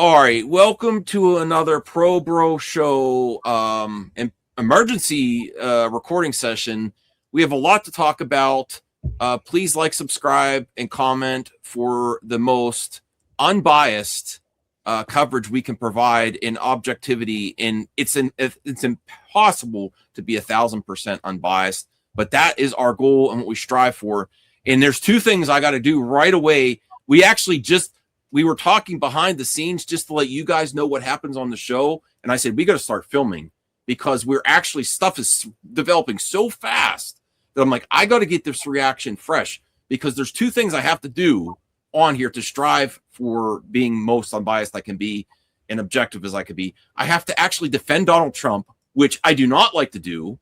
All right, welcome to another Pro Bro Show emergency recording session. We have a lot to talk about. Please like, subscribe, and comment for the most unbiased coverage we can provide in objectivity. And it's impossible to be 1,000% unbiased, but that is our goal and what we strive for. And there's two things I got to do right away. We were talking behind the scenes just to let you guys know what happens on the show. And I said, we got to start filming because stuff is developing so fast that I'm like, I got to get this reaction fresh because there's two things I have to do on here to strive for being most unbiased I can be and objective as I could be. I have to actually defend Donald Trump, which I do not like to do.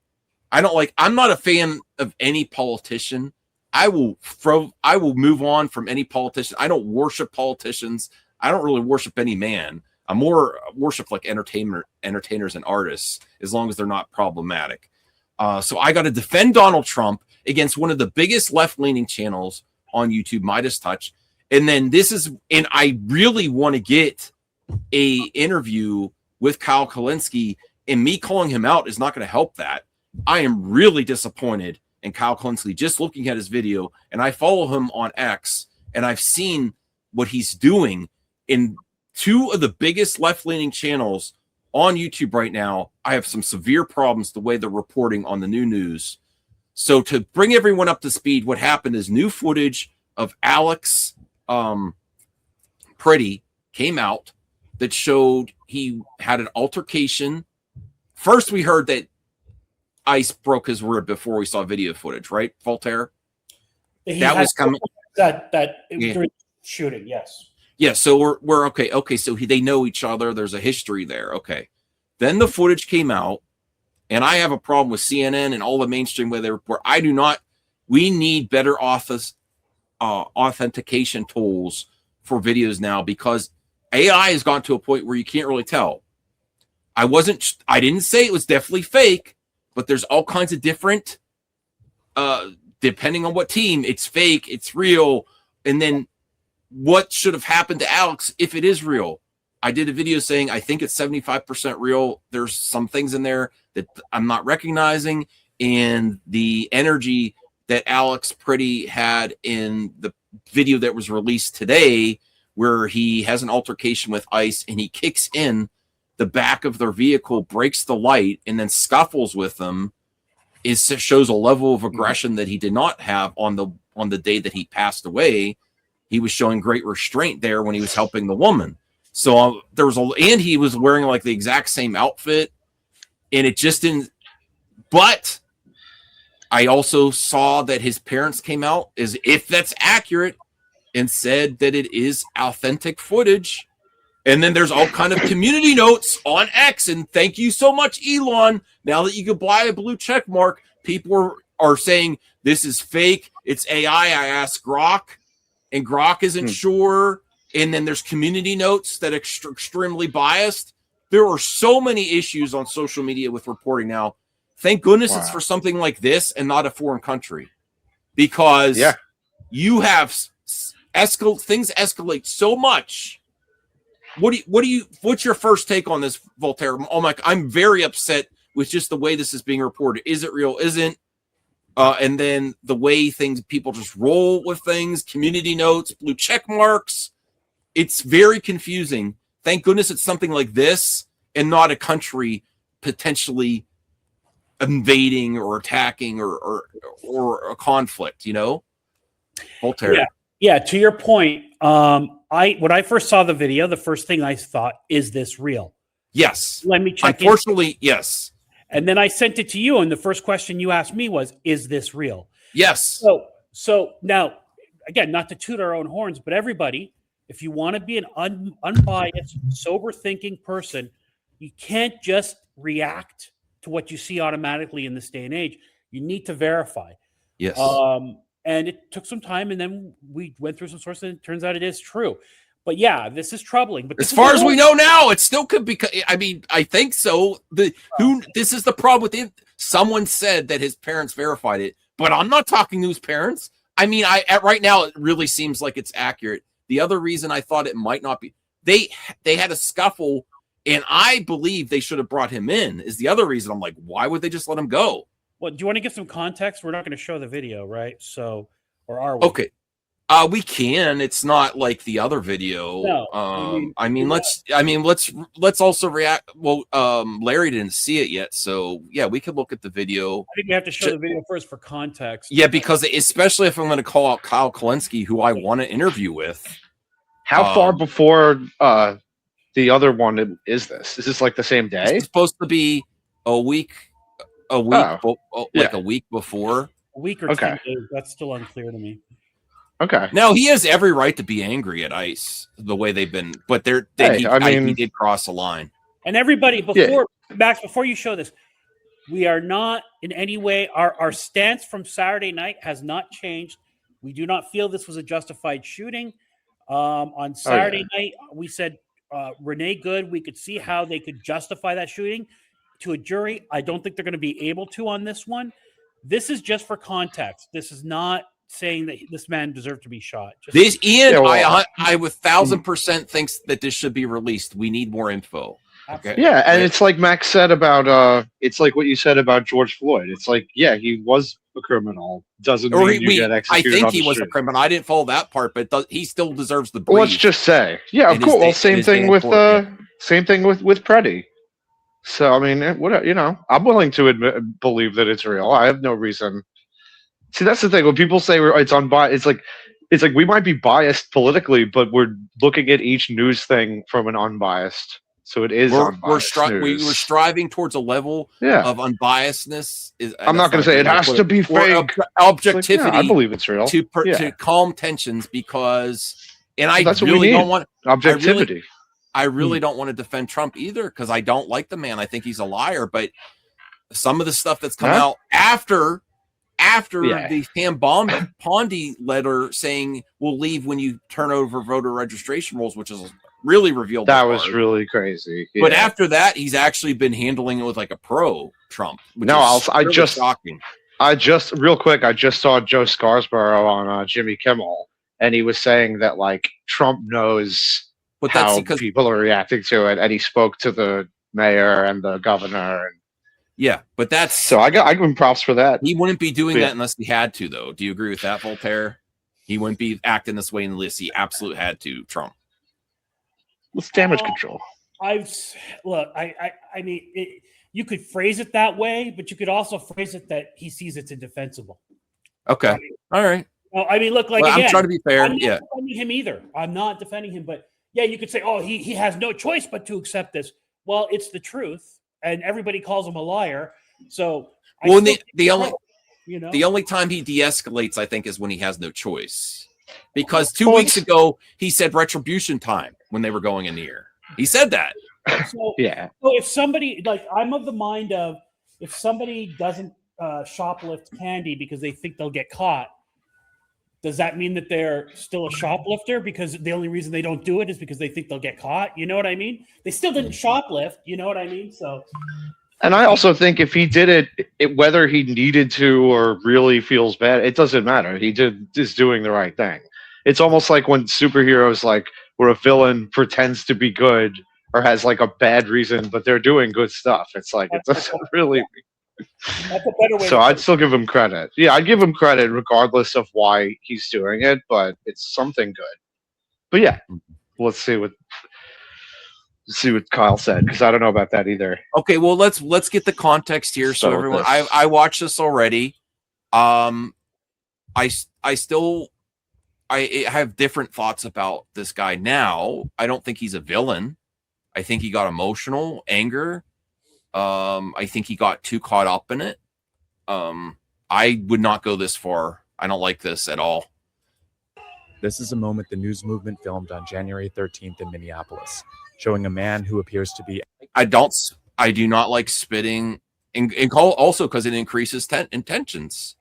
I'm not a fan of any politician. I will move on from any politician. I don't worship politicians. I don't really worship any man. I more worship like entertainers and artists, as long as they're not problematic. So I got to defend Donald Trump against one of the biggest left-leaning channels on YouTube, Midas Touch. And then I really want to get a interview with Kyle Kulinksi, and me calling him out is not going to help that. I am really disappointed in Kyle Kulinksi, just looking at his video, and I follow him on X, and I've seen what he's doing in two of the biggest left-leaning channels on YouTube right now. I have some severe problems the way they're reporting on the new news. So to bring everyone up to speed, what happened is new footage of Alex Pretti came out that showed he had an altercation. First, we heard that Ice broke his word before we saw video footage, right, Voltaire? That was coming. That during shooting, yes. Yeah, so we're okay. Okay, so they know each other. There's a history there. Okay. Then the footage came out, and I have a problem with CNN and all the mainstream where they report. I do not. We need better authentication tools for videos now because AI has gone to a point where you can't really tell. I didn't say it was definitely fake. But there's all kinds of different, depending on what team, it's fake, it's real. And then what should have happened to Alex if it is real? I did a video saying I think it's 75% real. There's some things in there that I'm not recognizing. And the energy that Alex Pretti had in the video that was released today, where he has an altercation with ICE and he kicks in the back of their vehicle, breaks the light, and then scuffles with them, shows a level of aggression that he did not have on the day that he passed away. He was showing great restraint there when he was helping the woman. So and he was wearing like the exact same outfit, and it just didn't. But I also saw that his parents came out, as if that's accurate, and said that it is authentic footage. And then there's all kind of community notes on X. And thank you so much, Elon. Now that you can buy a blue check mark, people are saying this is fake. It's AI. I asked Grok, and Grok isn't sure. And then there's community notes that are extremely biased. There are so many issues on social media with reporting now. Thank goodness it's for something like this and not a foreign country. Because you have things escalate so much. What's your first take on this, Voltaire? Oh my, I'm very upset with just the way this is being reported. Is it real? Isn't? And then the way people just roll with things, community notes, blue check marks. It's very confusing. Thank goodness it's something like this and not a country potentially invading or attacking or a conflict, Voltaire. Yeah, to your point, when I first saw the video, the first thing I thought, is this real? Yes. Let me check. Unfortunately, yes. And then I sent it to you, and the first question you asked me was, is this real? Yes. So now, again, not to toot our own horns, but everybody, if you want to be an unbiased, sober-thinking person, you can't just react to what you see automatically in this day and age. You need to verify. Yes. And it took some time, and then we went through some sources, and it turns out it is true. But yeah, this is troubling. But as far as we know now, it still could be. I mean, I think so. This is the problem with it. Someone said that his parents verified it, but I'm not talking to his parents. I mean, right now, it really seems like it's accurate. The other reason I thought it might not be, they had a scuffle, and I believe they should have brought him in. Is the other reason I'm like, why would they just let him go? Well, do you want to give some context? We're not going to show the video, right? So, or are we? Okay. We can. It's not like the other video. No, let's also react. Well, Larry didn't see it yet, so yeah, we could look at the video. I think we have to show the video first for context. Yeah, because especially if I'm going to call out Kyle Kulinski, who I want to interview with. How far before the other one is this? Is this like the same day? It's supposed to be a week, a week before. A week or 10 days. That's still unclear to me. Okay. Now he has every right to be angry at ICE the way they've been, but he did cross a line. And everybody, Max, before you show this, we are not in any way. Our stance from Saturday night has not changed. We do not feel this was a justified shooting. On Saturday night, we said Renee Good. We could see how they could justify that shooting to a jury. I don't think they're going to be able to on this one. This is just for context. This is not saying that this man deserved to be shot. I 1,000% thinks that this should be released. We need more info. Okay. Yeah, and it's like Max said about it's like what you said about George Floyd. It's like, yeah, he was a criminal. Doesn't mean you get executed. I think he was a criminal. I didn't follow that part, but he still deserves the brief. Well, let's just say, yeah, cool. Well, same thing with Pretti. So I mean, I'm willing to believe that it's real. I have no reason. See, that's the thing. When people say it's unbiased, it's like we might be biased politically, but we're looking at each news thing from an unbiased. So it is unbiased news. We're striving towards a level of unbiasedness. I'm not going to say it has to be fake. Objectivity. Like, I believe it's real. To calm tensions because, and that's what we need. Don't want objectivity. I really don't want to defend Trump either because I don't like the man. I think he's a liar. But some of the stuff that's come out after the Pam Bondi letter saying we'll leave when you turn over voter registration rolls, which is really revealed. That was really crazy. Yeah. But after that, he's actually been handling it with like a pro Trump. Shocking. I just saw Joe Scarsborough on Jimmy Kimmel, and he was saying that like Trump knows how people are reacting to it, and he spoke to the mayor and the governor. Yeah, but that's so I give him props for that. He wouldn't be doing that unless he had to, though. Do you agree with that, Voltaire? He wouldn't be acting this way unless he absolutely had to. Trump. It's damage control. I mean, you could phrase it that way, but you could also phrase it that he sees it's indefensible. Okay, all right. Well, I mean, look, again, I'm trying to be fair. I'm not defending him either. I'm not defending him, but yeah, you could say, oh, he has no choice but to accept this. Well, it's the truth. And everybody calls him a liar. So, the only time he de-escalates, I think, is when he has no choice. Because 2 weeks ago, he said retribution time when they were going in the air. He said that. So, So if somebody, I'm of the mind of, if somebody doesn't shoplift candy because they think they'll get caught, does that mean that they're still a shoplifter because the only reason they don't do it is because they think they'll get caught? You know what I mean? They still didn't shoplift. You know what I mean? So, and I also think if he did it, whether he needed to or really feels bad, it doesn't matter. He is doing the right thing. It's almost like when superheroes, where a villain pretends to be good or has like a bad reason, but they're doing good stuff. It's like it doesn't really. That's a better way. So I'd still give him credit. Yeah, I'd give him credit regardless of why he's doing it, but it's something good. But yeah, let's see what Kyle said because I don't know about that either. Okay, well let's get the context here. So everyone, I watched this already. I have different thoughts about this guy now. I don't think he's a villain. I think he got emotional, anger. I think he got too caught up in it. I would not go this far. I don't like this at all. This is a moment the news movement filmed on January 13th in Minneapolis, showing a man who appears to be. I do not like spitting, and also because it increases tensions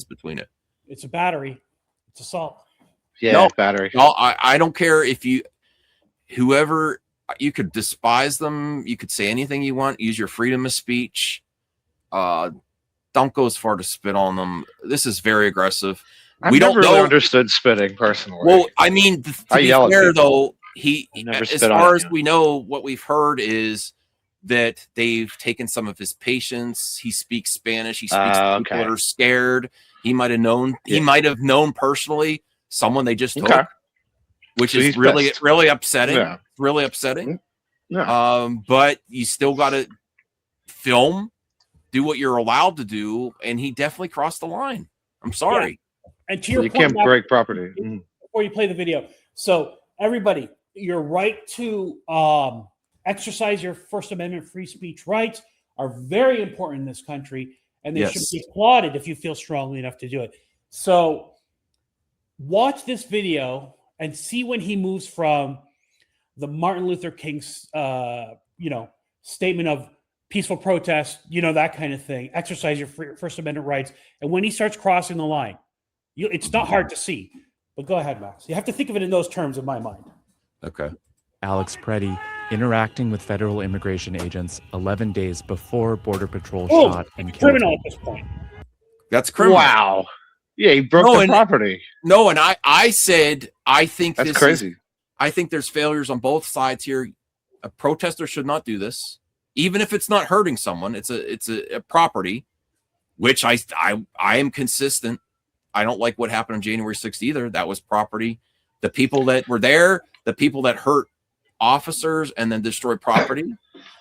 between it. It's a battery. It's assault. Yeah, battery. No, I don't care if whoever. You could despise them. You could say anything you want. Use your freedom of speech. Don't go as far to spit on them. This is very aggressive. I've never really understood spitting personally. Well, I mean, to be fair, though, as far as we know, what we've heard is that they've taken some of his patients. He speaks Spanish. He speaks to people that are scared. He might have known. He might have known personally someone they just took, which is really upsetting. Yeah. Really upsetting. Yeah. But you still got to film, do what you're allowed to do, and he definitely crossed the line. I'm sorry. Yeah. And to your you point, can't break property. Before you play the video, so everybody, your right to exercise your First Amendment free speech rights are very important in this country, and they should be applauded if you feel strongly enough to do it. So watch this video and see when he moves from the Martin Luther King's, statement of peaceful protest, that kind of thing, exercise your First Amendment rights. And when he starts crossing the line, it's not hard to see. But go ahead, Max. You have to think of it in those terms in my mind. Okay. Alex Pretti interacting with federal immigration agents 11 days before Border Patrol shot and killed criminal him. at this point. That's criminal. Wow. Yeah, he broke the property. No, and I said I think that's crazy. I think there's failures on both sides here. A protester should not do this, even if it's not hurting someone. It's a property, which I am consistent. I don't like what happened on January 6th either. That was property. The people that were there, the people that hurt officers and then destroy property.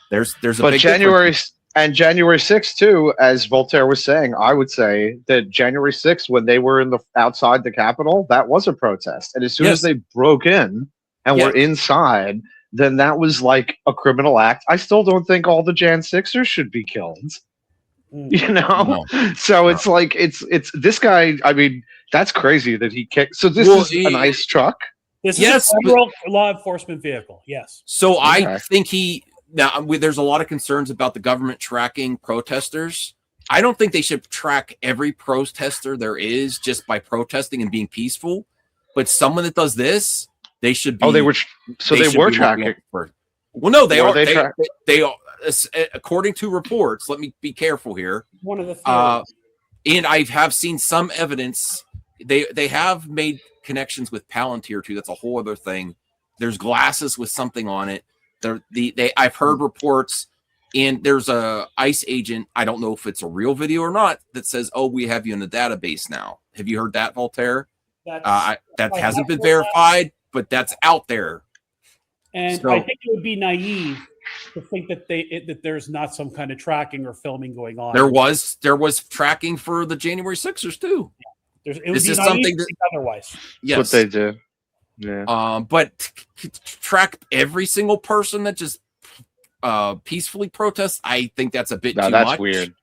There's a big January difference. And January 6th too, as Voltaire was saying, I would say that January 6th, when they were outside the Capitol, that was a protest. And as soon as they broke in and were inside, then that was like a criminal act. I still don't think all the Jan 6ers should be killed. So it's like it's this guy. I mean, that's crazy that he kicked. So this is a nice truck. This is a federal law enforcement vehicle. Yes. So I think there's a lot of concerns about the government tracking protesters. I don't think they should track every protester there is just by protesting and being peaceful. But someone that does this, they should be. Oh, they were tracking. Well, no, they are. They are. According to reports, let me be careful here. One of the and I have seen some evidence. They have made connections with Palantir too. That's a whole other thing. There's glasses with something on it. I've heard reports, and there's a ICE agent. I don't know if it's a real video or not that says, "Oh, we have you in the database now." Have you heard that, Voltaire? That hasn't been verified, but that's out there. And I think it would be naive to think that that there's not some kind of tracking or filming going on. There was tracking for the January 6ers too. This is something that otherwise. Yes, what they do. Yeah. But track every single person that just peacefully protests, I think that's a bit too much. Weird.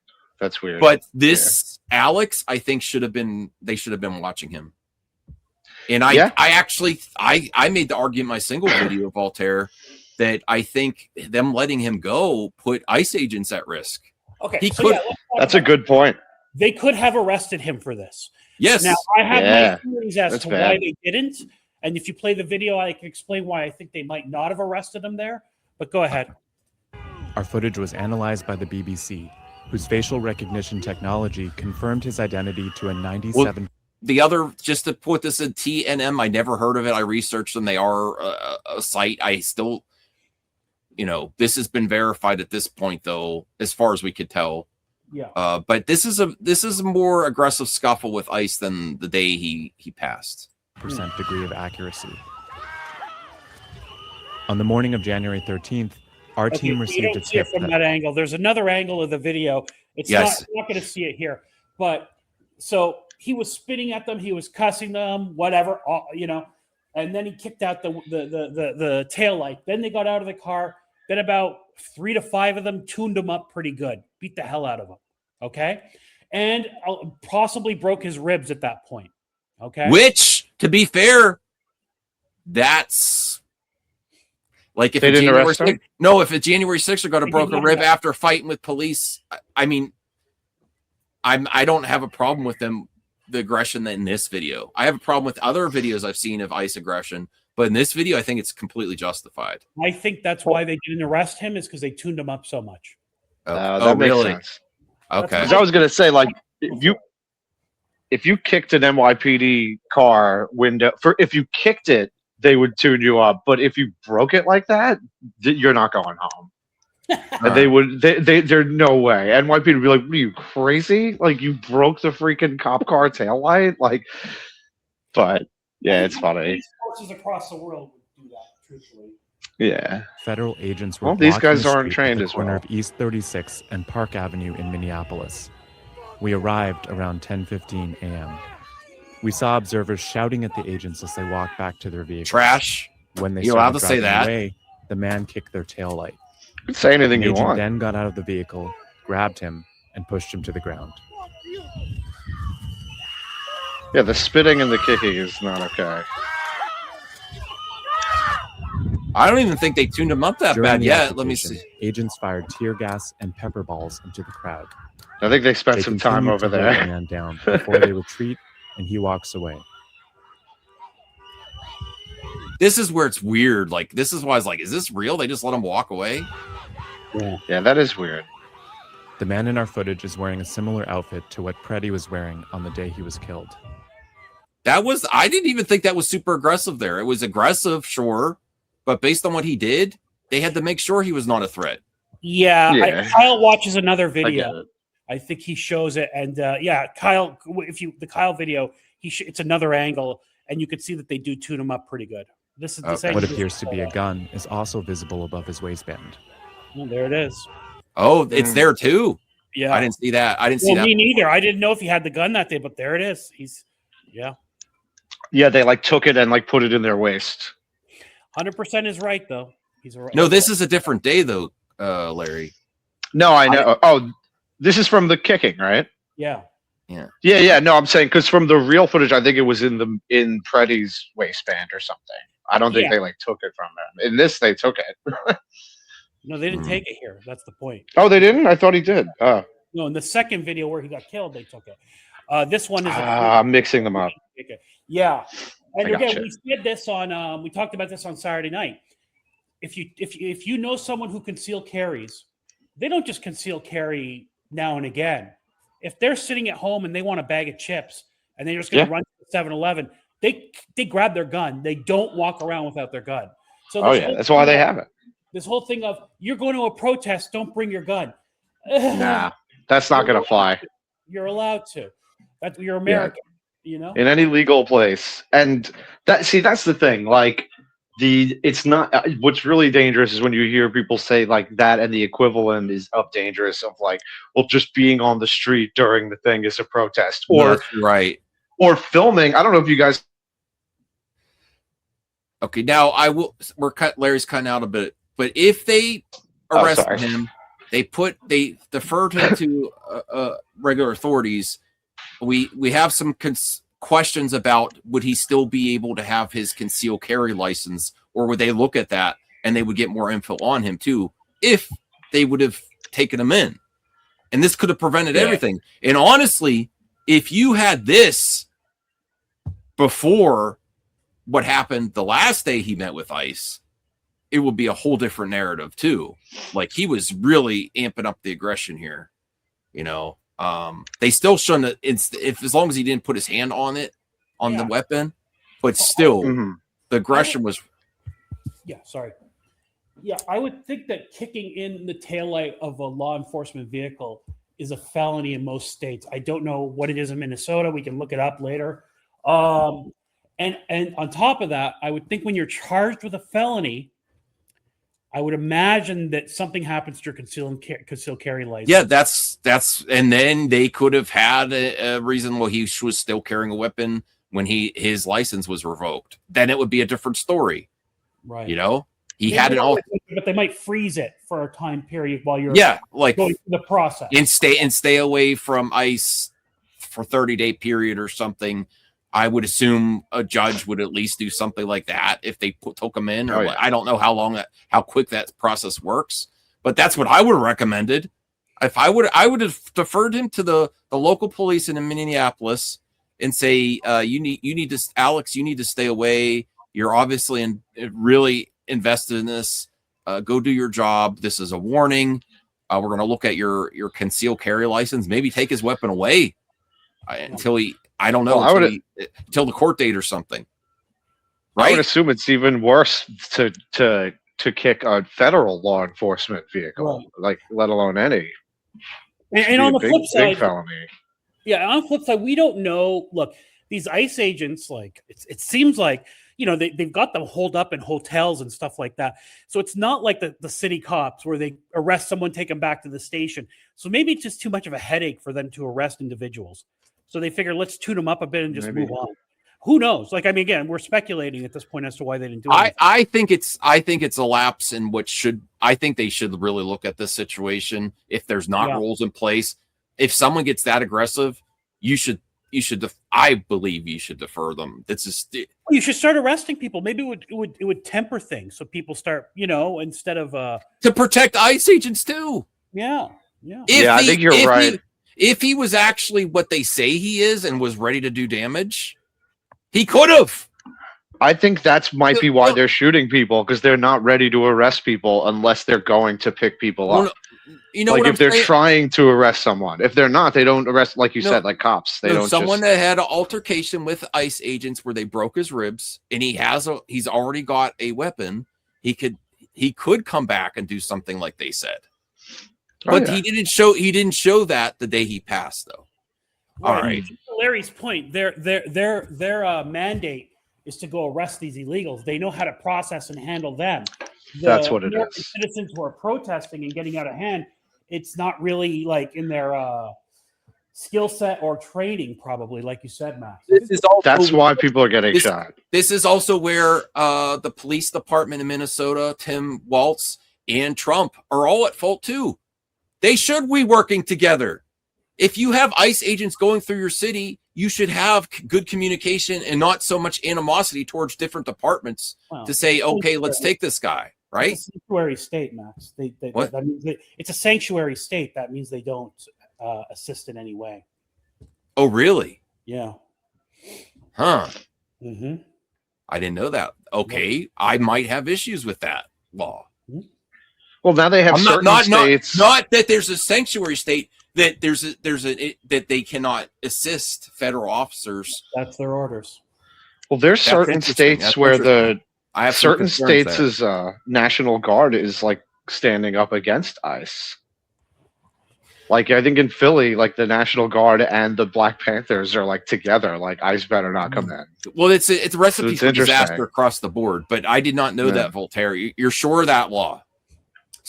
That's weird. But this Alex, I think they should have been watching him. And I made the argument in my single video, Voltaire, that I think them letting him go put ICE agents at risk. Okay, that's a good point. They could have arrested him for this. Yes. Now, I have my theories as to why they didn't. And if you play the video, I can explain why I think they might not have arrested him there. But go ahead. Our footage was analyzed by the BBC, whose facial recognition technology confirmed his identity to a 97. The other, just to put this in TNM, I never heard of it. I researched them. They are a site. I still, this has been verified at this point, though, as far as we could tell. Yeah. But this is a more aggressive scuffle with ICE than the day he passed. % degree of accuracy. On the morning of January 13th, our team received a tip from that angle. There's another angle of the video. It's not going to see it here. But so he was spitting at them, he was cussing them, whatever, and then he kicked out the tail light. Then they got out of the car. Then about 3 to 5 of them tuned him up pretty good, beat the hell out of him. Okay, and possibly broke his ribs at that point. Okay, which, to be fair, that's like if they didn't arrest him. No, if a January 6th got a broken rib after fighting with police, I mean, I don't have a problem with them. The aggression in this video, I have a problem with other videos I've seen of ICE aggression, but in this video, I think it's completely justified. I think that's why they didn't arrest him, is because they tuned him up so much. That makes sense. Okay. Because I was going to say, like, if you kicked an NYPD car window, if you kicked it they would tune you up. But if you broke it like that, you're not going home. And there's no way. NYPD would be like, "What are you, crazy? Like, you broke the freaking cop car taillight?" Like, but yeah, it's funny. Police forces across the world would do that, truthfully. Yeah. Federal agents were these guys the aren't street trained at the as corner well. of East 36 and Park Avenue in Minneapolis. We arrived around 10:15 a.m. We saw observers shouting at the agents as they walked back to their vehicles. Trash. When they You allowed started to say driving that? away, the man kicked their taillight. You can say anything The you agent want. then got out of the vehicle, grabbed him, and pushed him to the ground. Yeah, the spitting and the kicking is not okay. I don't even think they tuned him up that During bad the yet. Let me altercation, see. Agents fired tear gas and pepper balls into the crowd. I think they spent They some time continued over to wear the there. man down before they retreat, and he walks away. This is where it's weird. Like, this is why I was like, is this real? They just let him walk away? Yeah, that is weird. The man in our footage is wearing a similar outfit to what Pretti was wearing on the day he was killed. I didn't even think that was super aggressive there. It was aggressive, sure, but based on what he did, they had to make sure he was not a threat. Yeah. Kyle watches another I get video. it. I think he shows it, and Kyle. The Kyle video, it's another angle, and you can see that they do tune him up pretty good. This is Okay. What appears to be a gun is also visible above his waistband. Well, there it is. Oh, it's there too. Yeah, I didn't see that. I didn't see that. Me neither. I didn't know if he had the gun that day, but there it is. Yeah, they like took it and like put it in their waist. 100% is right though. He's right. No, this is a different day though, Larry. No, I know. This is from the kicking, right? Yeah. Yeah. No, I'm saying because from the real footage, I think it was in Pretti's waistband or something. I don't think they like took it from him. In this, they took it. No, they didn't take it here. That's the point. Oh, they didn't? I thought he did. Oh. No, in the second video where he got killed, they took it. This one is. I'm mixing them up. Yeah, and I again, gotcha. we did this on. We talked about this on Saturday night. If you know someone who conceal carries, they don't just conceal carry now and again. If they're sitting at home and they want a bag of chips and they're just going to run to 7-Eleven, they grab their gun. They don't walk around without their gun. So that's why they have it. This whole thing of you're going to a protest, don't bring your gun. Nah, that's not going to fly. You're allowed to. You're American, you know? In any legal place. And that's the thing. Like, it's not what's really dangerous is when you hear people say like that, and the equivalent is of dangerous of like, well, just being on the street during the thing is a protest, or right, or filming. I don't know if you guys. Okay, now Larry's cutting out a bit, but if they arrested him, they deferred him to regular authorities. We have some questions about would he still be able to have his concealed carry license, or would they look at that and they would get more info on him too if they would have taken him in? And this could have prevented everything. And honestly, if you had this before what happened the last day he met with ICE, it would be a whole different narrative too. Like, he was really amping up the aggression here, you know. They still shouldn't have, as long as he didn't put his hand on the weapon, but still the aggression was. Yeah, sorry. Yeah, I would think that kicking in the taillight of a law enforcement vehicle is a felony in most states. I don't know what it is in Minnesota. We can look it up later. And on top of that, I would think when you're charged with a felony, I would imagine that something happens to your concealed carry license. Yeah, that's, and then they could have had a reason why he was still carrying a weapon when his license was revoked. Then it would be a different story, right? You know, had it all, but they might freeze it for a time period while you're like going through the process and stay away from ICE for 30-day period or something. I would assume a judge would at least do something like that if they took him in. Or I don't know how quick that process works, but that's what I would have recommended. If I would have deferred him to the local police in Minneapolis and say, you need to, Alex, you need to stay away. You're obviously really invested in this. Go do your job. This is a warning. We're going to look at your concealed carry license. Maybe take his weapon away until he. I don't know, until the court date or something. right? I would assume it's even worse to kick a federal law enforcement vehicle, Right. like let alone any. And on the flip side, big felony. Yeah, on the flip side, we don't know. Look, these ICE agents, like it seems like they've got them holed up in hotels and stuff like that. So it's not like the city cops where they arrest someone, take them back to the station. So maybe it's just too much of a headache for them to arrest individuals. So they figure let's tune them up a bit and just move on. Who knows? Like, I mean, again, we're speculating at this point as to why they didn't do it. I think it's a lapse in what I think they should really look at this situation. If there's not rules in place, if someone gets that aggressive, I believe you should defer them. That's just you should start arresting people. Maybe it would temper things so people start, instead of to protect ICE agents too. Yeah. I think you're right. If he was actually what they say he is and was ready to do damage, he could have. I think might be why they're shooting people, because they're not ready to arrest people unless they're going to pick people up. Like if they're trying to arrest someone. If they're not, they don't arrest, like you said, like cops. They don't. Someone that had an altercation with ICE agents where they broke his ribs, and he's already got a weapon. He could come back and do something like they said. But he didn't show that the day he passed, though. All right. To Larry's point, their mandate is to go arrest these illegals. They know how to process and handle them. That's what it is. Citizens who are protesting and getting out of hand, it's not really like in their skill set or training, probably, like you said, Max. That's why people are getting shot. This is also where the police department in Minnesota, Tim Walz, and Trump are all at fault too. They should be working together. If you have ICE agents going through your city, you should have good communication and not so much animosity towards different departments to say, okay, let's take this guy, right? It's a sanctuary state, Max. That means it's a sanctuary state. That means they don't assist in any way. Oh, really? Yeah. Huh. Mm-hmm. I didn't know that. Okay, I might have issues with that law. Well, now they have states. Not that there's a sanctuary state, that that they cannot assist federal officers. That's their orders. Well, there's certain states where certain states' National Guard is like standing up against ICE. Like I think in Philly, like the National Guard and the Black Panthers are like together. Like ICE better not come in. Well, it's a recipe for disaster across the board. But I did not know that, Voltaire. You're sure of that law?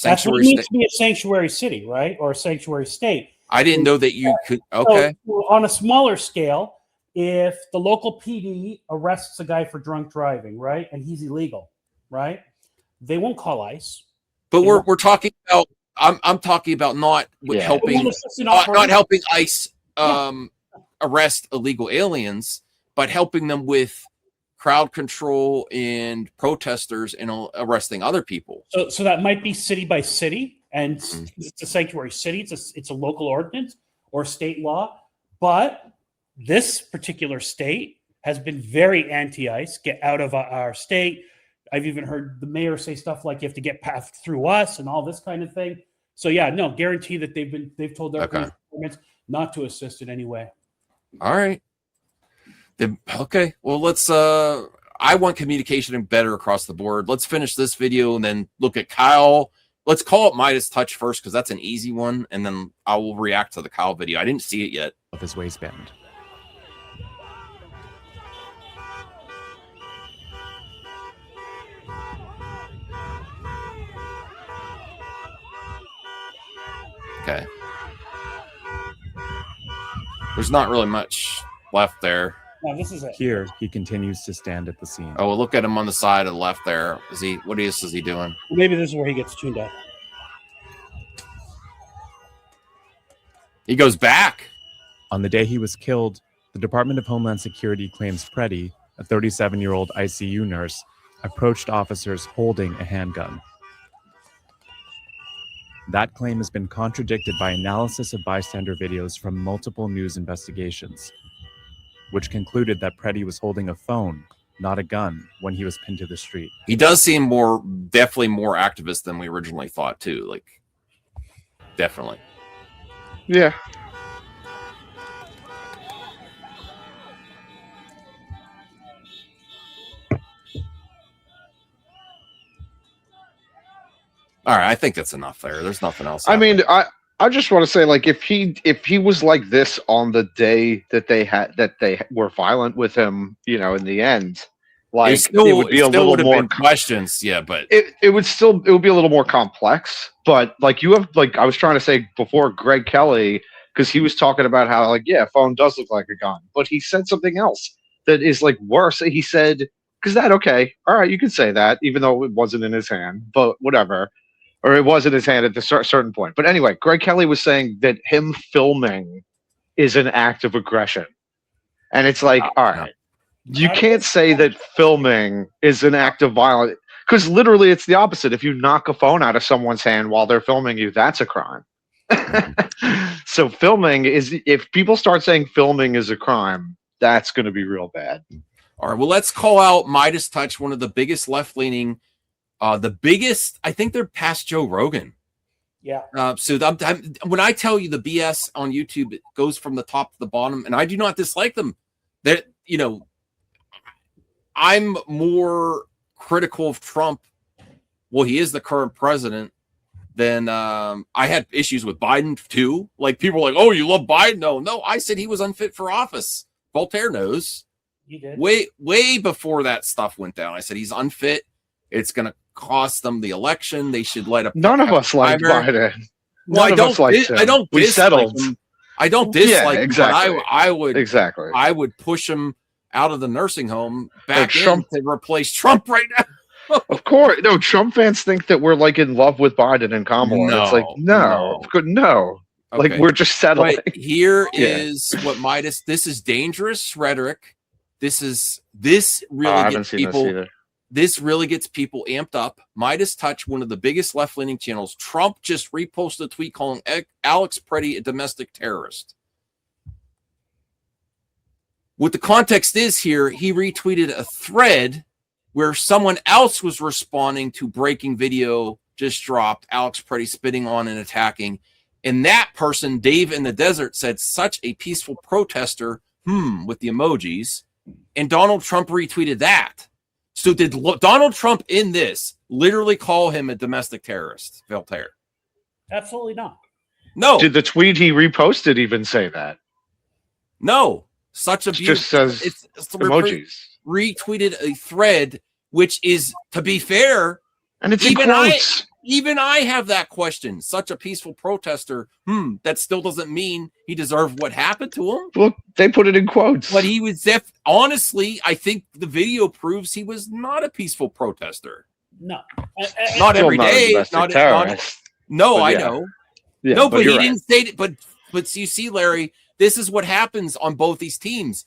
That's what it means to be a sanctuary city, right? Or a sanctuary state. I didn't know that you could. Okay. So on a smaller scale, if the local PD arrests a guy for drunk driving, right, and he's illegal, right, they won't call ICE. But we're talking about. I'm talking about not helping ICE arrest illegal aliens, but helping them with crowd control and protesters and arresting other people. So that might be city by city, and it's a sanctuary city. It's a local ordinance or state law. But this particular state has been very anti-ICE. Get out of our state. I've even heard the mayor say stuff like you have to get passed through us and all this kind of thing. So guarantee that they've told their governments not to assist in any way. All right. Okay. Well, let's I want communication better across the board. Let's finish this video and then look at Kyle. Let's call it Midas Touch first, because that's an easy one, and then I will react to the Kyle video. I didn't see it yet. Of his waistband. Okay. There's not really much left there. No, this is it. Here, he continues to stand at the scene. Oh, well, look at him on the side of the left there. What else is he doing? Maybe this is where he gets tuned up. He goes back. On the day he was killed, the Department of Homeland Security claims Pretti, a 37-year-old ICU nurse, approached officers holding a handgun. That claim has been contradicted by analysis of bystander videos from multiple news investigations, which concluded that Pretti was holding a phone, not a gun, when he was pinned to the street. He does seem definitely more activist than we originally thought, too. Like, definitely. Yeah. All right, I think that's enough there. There's nothing else. I mean, I just want to say, like, if he was like this on the day that they were violent with him, you know, in the end, like it would be a little more questions. Yeah, but it would be a little more complex. But like you have, like I was trying to say before, Greg Kelly, because he was talking about how, like, yeah, phone does look like a gun, but he said something else that is like worse. He said, because that, okay, all right, you can say that, even though it wasn't in his hand, but whatever. Or it was in his hand at a certain point. But anyway, Greg Kelly was saying that him filming is an act of aggression. And it's like, all right, you can't say that filming is an act of violence, because literally it's the opposite. If you knock a phone out of someone's hand while they're filming you, that's a crime. So filming is, if people start saying filming is a crime, that's going to be real bad. All right, well, let's call out Midas Touch, one of the biggest left-leaning, the biggest, I think they're past Joe Rogan. Yeah. So when I tell you the BS on YouTube, it goes from the top to the bottom, and I do not dislike them. That, you know, I'm more critical of Trump. Well, he is the current president. Then I had issues with Biden too. Like, people were like, "Oh, you love Biden?" No, I said he was unfit for office. Voltaire knows. You did. Way before that stuff went down, I said he's unfit. It's going to cost them the election. They should light up. None of us like Biden. Well, I don't. We settled. Him. I don't dislike him, exactly. But I would exactly. I would push him out of the nursing home back in to replace Trump right now. Of course, no. Trump fans think that we're like in love with Biden and Kamala. No, it's like no. Okay. Like, we're just settling. But here is what Midas. This is dangerous rhetoric. This really gets people. This really gets people amped up. Midas Touch, one of the biggest left-leaning channels. Trump just reposted a tweet calling Alex Pretti a domestic terrorist. What the context is here, he retweeted a thread where someone else was responding to breaking video just dropped, Alex Pretti spitting on and attacking. And that person, Dave in the Desert, said, "Such a peaceful protester," with the emojis. And Donald Trump retweeted that. So did Donald Trump in this literally call him a domestic terrorist, Voltaire? Absolutely not. No. Did the tweet he reposted even say that? No. Such abuse. Just says it's emojis. Retweeted a thread, which is, to be fair, and it's even quotes. Even I have that question. Such a peaceful protester. That still doesn't mean he deserved what happened to him. Look, they put it in quotes. But he was honestly, I think the video proves he was not a peaceful protester. No. Not every day. No, I know. Yeah, no, but he didn't say it. But you see, Larry, this is what happens on both these teams.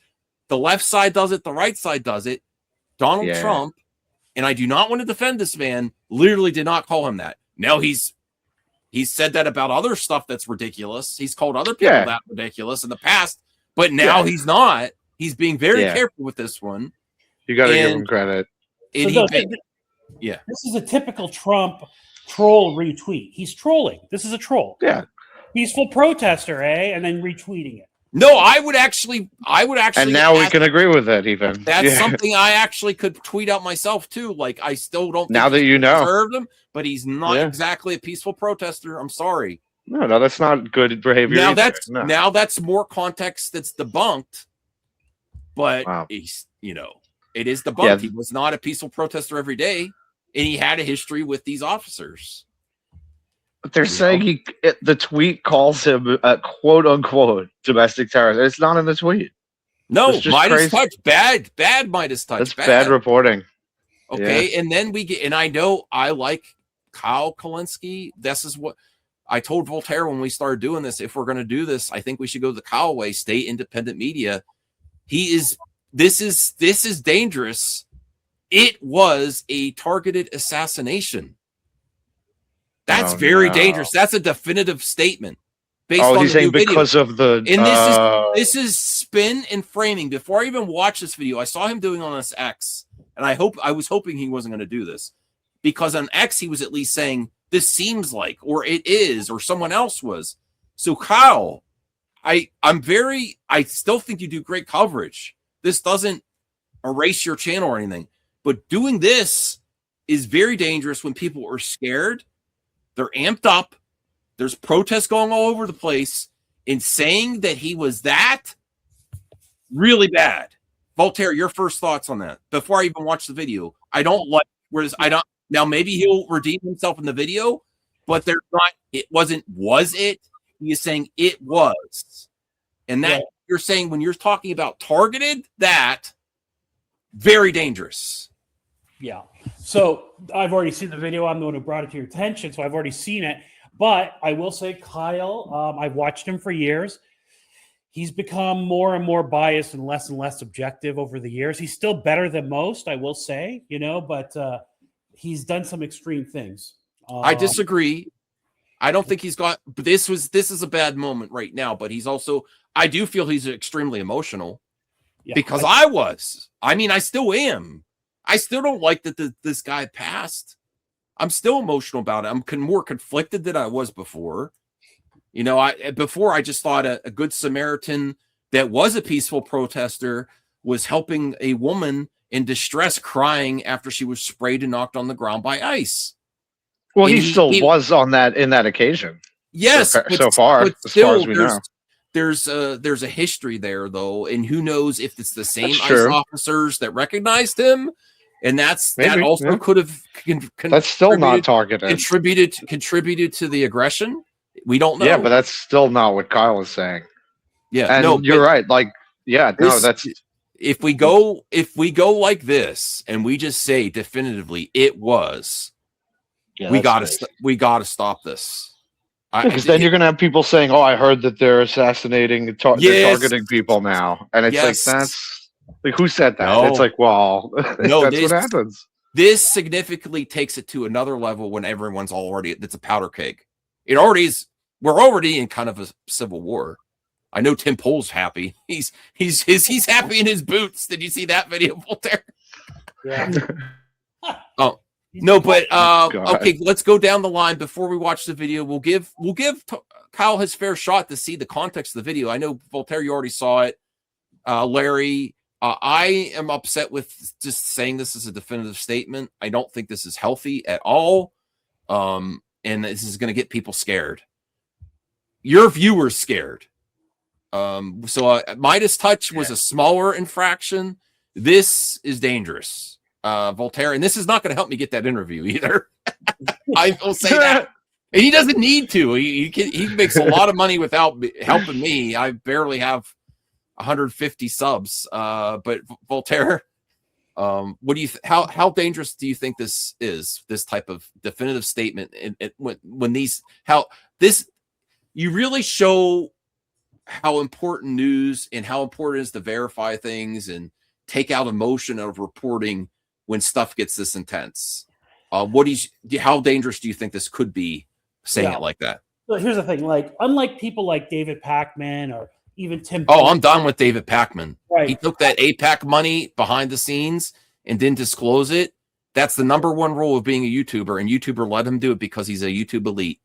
The left side does it, the right side does it. Donald Trump, and I do not want to defend this man, literally did not call him that. Now he's said that about other stuff that's ridiculous. He's called other people that ridiculous in the past, but now he's not. He's being very careful with this one. You got to give him credit. This is a typical Trump troll retweet. He's trolling. This is a troll. Yeah. Peaceful protester, and then retweeting it. No, I would actually. And now we can agree with it. Even that's something I actually could tweet out myself too. Like, I still don't. Now that you know, deserved him, but he's not exactly a peaceful protester. I'm sorry. No, that's not good behavior. Now that's more context that's debunked. But he's, it is debunked. Yeah. He was not a peaceful protester every day, and he had a history with these officers. But they're saying the tweet calls him a quote unquote domestic terrorist. It's not in the tweet. No, Midas Touch. Bad Midas Touch. That's bad reporting. Okay, and then we get, and I know I like Kyle Kulinski. This is what I told Voltaire when we started doing this. If we're going to do this, I think we should go the Kyle way, stay independent media. This is dangerous. It was a targeted assassination. That's very dangerous. That's a definitive statement based on he's saying because of the. And this is spin and framing. Before I even watched this video, I saw him doing on this X, and I was hoping he wasn't going to do this, because on X he was at least saying this seems like, or it is, or someone else was. So Kyle, I still think you do great coverage. This doesn't erase your channel or anything, but doing this is very dangerous when people are scared. They're amped up. There's protests going all over the place. And saying that he was that, really bad. Voltaire, your first thoughts on that before I even watch the video. I don't like now maybe he'll redeem himself in the video, but there's not, it wasn't, was it? He is saying it was. And that you're saying when you're talking about targeted, that very dangerous. Yeah. So I've already seen the video. I'm the one who brought it to your attention. So I've already seen it. But I will say, Kyle, I've watched him for years. He's become more and more biased and less objective over the years. He's still better than most, I will say, but he's done some extreme things. I disagree. I don't think he's got, this is a bad moment right now, but he's also, I do feel he's extremely emotional because I still am. I still don't like that this guy passed. I'm still emotional about it. I'm more conflicted than I was before. Before I just thought a good Samaritan that was a peaceful protester was helping a woman in distress crying after she was sprayed and knocked on the ground by ice. Well, he was on that in that occasion. Yes, so far as we know. There's a history there though, and who knows if it's the same ICE officers that recognized him, and that also could have that's still not targeted. Contributed to the aggression. We don't know. Yeah, but that's still not what Kyle is saying. Yeah, and you're right. Like, that's if we go like this and we just say definitively it was. Yeah, we gotta stop this. Because then you're gonna have people saying, "Oh, I heard that they're assassinating, they're targeting people now," and it's like that's like who said that? No. It's like, well, that's what happens. This significantly takes it to another level when everyone's it's a powder keg. It already is. We're already in kind of a civil war. I know Tim Pool's happy. He's happy in his boots. Did you see that video, Voltaire? Yeah. Oh. No, but okay, let's go down the line before we watch the video. We'll give Kyle his fair shot to see the context of the video. I know, Voltaire, you already saw it. Larry, I am upset with just saying this is a definitive statement. I don't think this is healthy at all. And this is going to get people scared. Your viewers scared. So Midas touch was a smaller infraction. This is dangerous. Voltaire, and this is not going to help me get that interview either. I will say that. And he doesn't need to. He makes a lot of money without helping me. I barely have 150 subs. But Voltaire, what do you? How dangerous do you think this is? This type of definitive statement, and when you really show how important news and how important it is to verify things and take out emotion of reporting when stuff gets this intense. How dangerous do you think this could be, saying it like that? Well, here's the thing, like, unlike people like David Pakman or even Tim. Oh, I'm done with David Pakman. Right. He took that APAC money behind the scenes and didn't disclose it. That's the number one rule of being a YouTuber, and YouTuber let him do it because he's a YouTube elite.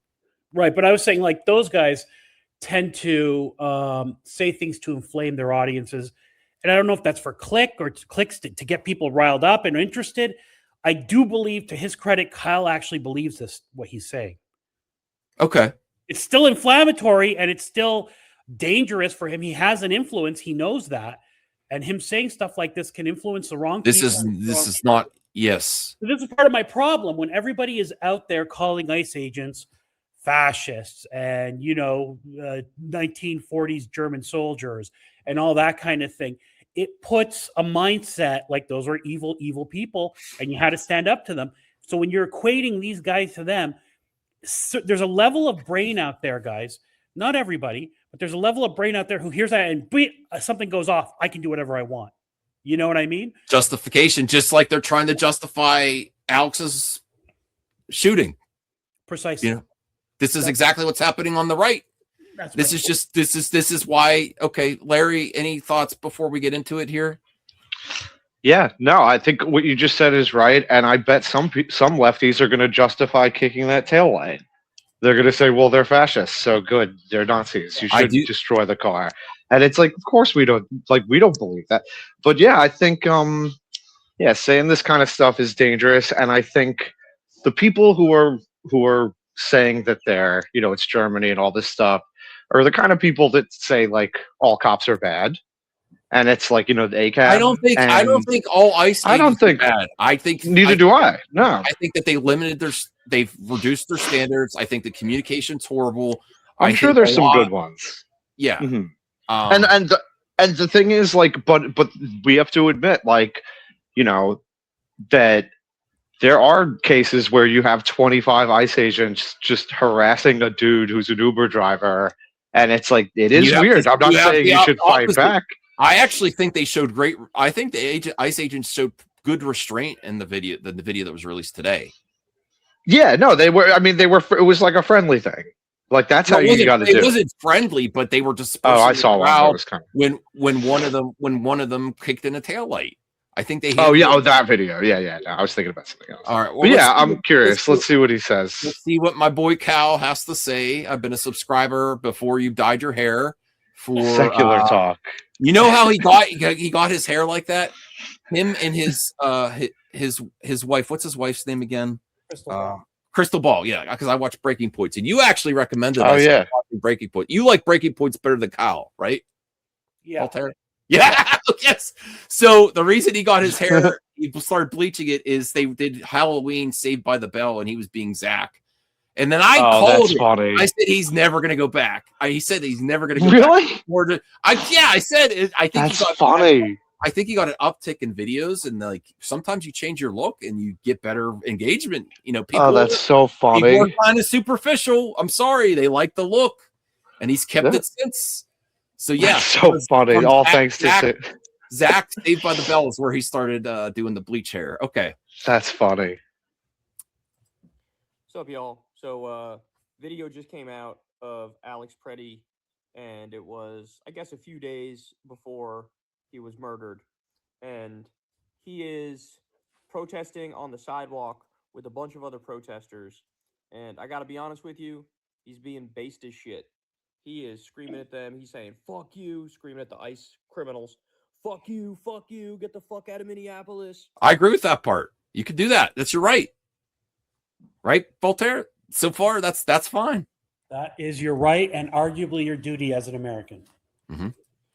Right, but I was saying, like, those guys tend to say things to inflame their audiences. And I don't know if that's for clicks to get people riled up and interested. I do believe, to his credit, Kyle actually believes this, what he's saying. Okay. It's still inflammatory and it's still dangerous for him. He has an influence. He knows that. And him saying stuff like this can influence the wrong people. This is not, yes. So this is part of my problem. When everybody is out there calling ICE agents fascists and, 1940s German soldiers and all that kind of thing, it puts a mindset like those are evil, evil people, and you had to stand up to them. So when you're equating these guys to them, there's a level of brain out there, guys. Not everybody, but there's a level of brain out there who hears that and something goes off. I can do whatever I want. You know what I mean? Justification, just like they're trying to justify Alex's shooting. Precisely. This is exactly what's happening on the right. This is why. Okay, Larry, any thoughts before we get into it here? Yeah, no, I think what you just said is right, and I bet some lefties are going to justify kicking that tail light. They're going to say, "Well, they're fascists, so good, they're Nazis. You should destroy the car." And it's like, of course we don't believe that. But yeah, I think saying this kind of stuff is dangerous, and I think the people who are saying that they're, it's Germany and all this stuff, are the kind of people that say like all cops are bad, and it's like, the ACAB. I don't think all ICE agents are bad. I think neither do I. No, I think that they've reduced their standards. I think the communication's horrible. I'm sure there's some good ones. Yeah. Mm-hmm. And the thing is, like, but we have to admit, like, that there are cases where you have 25 ICE agents just harassing a dude who's an Uber driver, and it's like, it is weird. I'm not saying you should fight back. I actually think they showed I think the ICE agents showed good restraint in the video that was released today. Yeah, no, they were. I mean, they were. It was like a friendly thing. Like that's how you got to do. It wasn't friendly, but they were just. Oh, I saw one. That was kind of when one of them kicked in a taillight. I think they. Oh yeah, that video. Yeah. No, I was thinking about something else. All right, well, but yeah, I'm curious. Let's see what he says. Let's see what my boy Cal has to say. I've been a subscriber before you dyed your hair. For secular talk. You know how he got his hair like that? Him and his wife. What's his wife's name again? Crystal Ball. Yeah, because I watched Breaking Points, and you actually recommended. Oh yeah, Breaking Point. You like Breaking Points better than Kyle, right? Yeah. Yeah. Yes. So the reason he got his hair, he started bleaching it, is they did Halloween Saved by the Bell, and he was being Zach. And then I called him. Funny. I said he's never going to go back. He said he's never going to go back. I said it. I think that's funny. I think he got an uptick in videos, and like sometimes you change your look and you get better engagement. People. Oh, that's so funny. People are kind of superficial. I'm sorry, they like the look, and he's kept it since. So yeah, that's so funny. All thanks to Zach Saved by the Bell is where he started doing the bleach hair. Okay, that's funny. What's up, y'all? So, video just came out of Alex Pretti, and it was, I guess, a few days before he was murdered. And he is protesting on the sidewalk with a bunch of other protesters. And I gotta be honest with you, he's being based as shit. He is screaming at them. He's saying, fuck you, screaming at the ICE criminals. Fuck you, get the fuck out of Minneapolis. I agree with that part. You could do that. That's your right. Right, Voltaire? So far, that's fine. That is your right and arguably your duty as an American. Mm-hmm.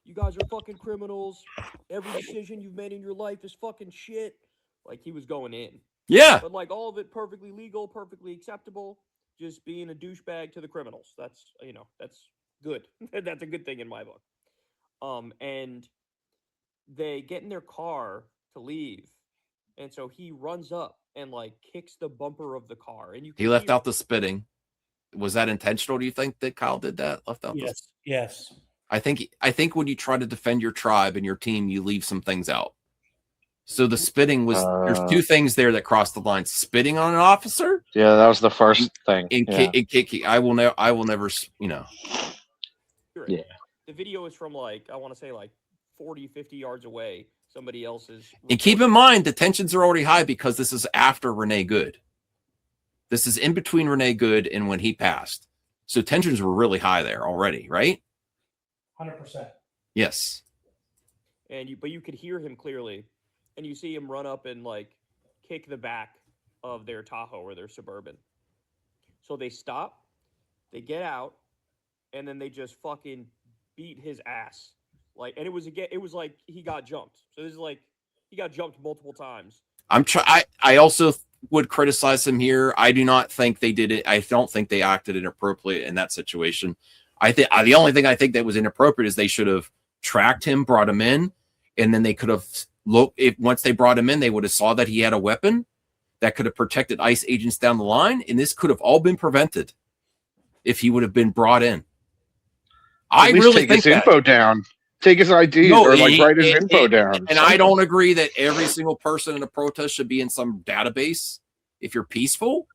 You guys are fucking criminals. Every decision you've made in your life is fucking shit. Like, he was going in. Yeah. But, like, all of it perfectly legal, perfectly acceptable. Just being a douchebag to the criminals. That's, that's good. That's a good thing in my book. And they get in their car to leave. And so he runs up and like kicks the bumper of the car, and he left out the spitting. Was that intentional? Do you think that Kyle did that? Left out? Yes. I think when you try to defend your tribe and your team, you leave some things out. So the spitting was there's two things there that crossed the line: spitting on an officer. Yeah, that was the first thing. And kicking. I will never. Yeah. The video is from like I want to say like 40, 50 yards away. Somebody else's. And keep in mind, the tensions are already high because this is after Renee Good. This is in between Renee Good and when he passed. So tensions were really high there already, right? 100%. Yes. But you could hear him clearly, and you see him run up and like kick the back of their Tahoe or their Suburban. So they stop, they get out, and then they just fucking beat his ass. Like, and it was like he got jumped. So this is like he got jumped multiple times. I also would criticize him here. I do not think they did it. I don't think they acted inappropriate in that situation. I think the only thing I think that was inappropriate is they should have tracked him, brought him in, and then they could have looked. Once they brought him in, they would have saw that he had a weapon that could have protected ICE agents down the line, and this could have all been prevented if he would have been brought in. I really think his info down. Take his ID or like write his info down. And I don't agree that every single person in a protest should be in some database if you're peaceful.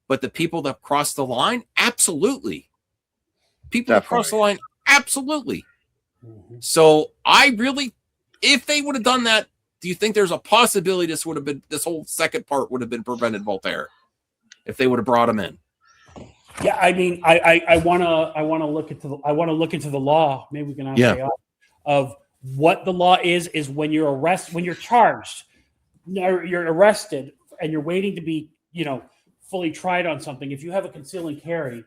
But the people that cross the line, absolutely. People that cross the line, absolutely. Mm-hmm. So if they would have done that, do you think there's a possibility this whole second part would have been prevented, Voltaire, if they would have brought him in? Yeah, I mean, I want to look into the law. Maybe we can ask of what the law is when you're charged, you're arrested, and you're waiting to be, fully tried on something. If you have a conceal and carry,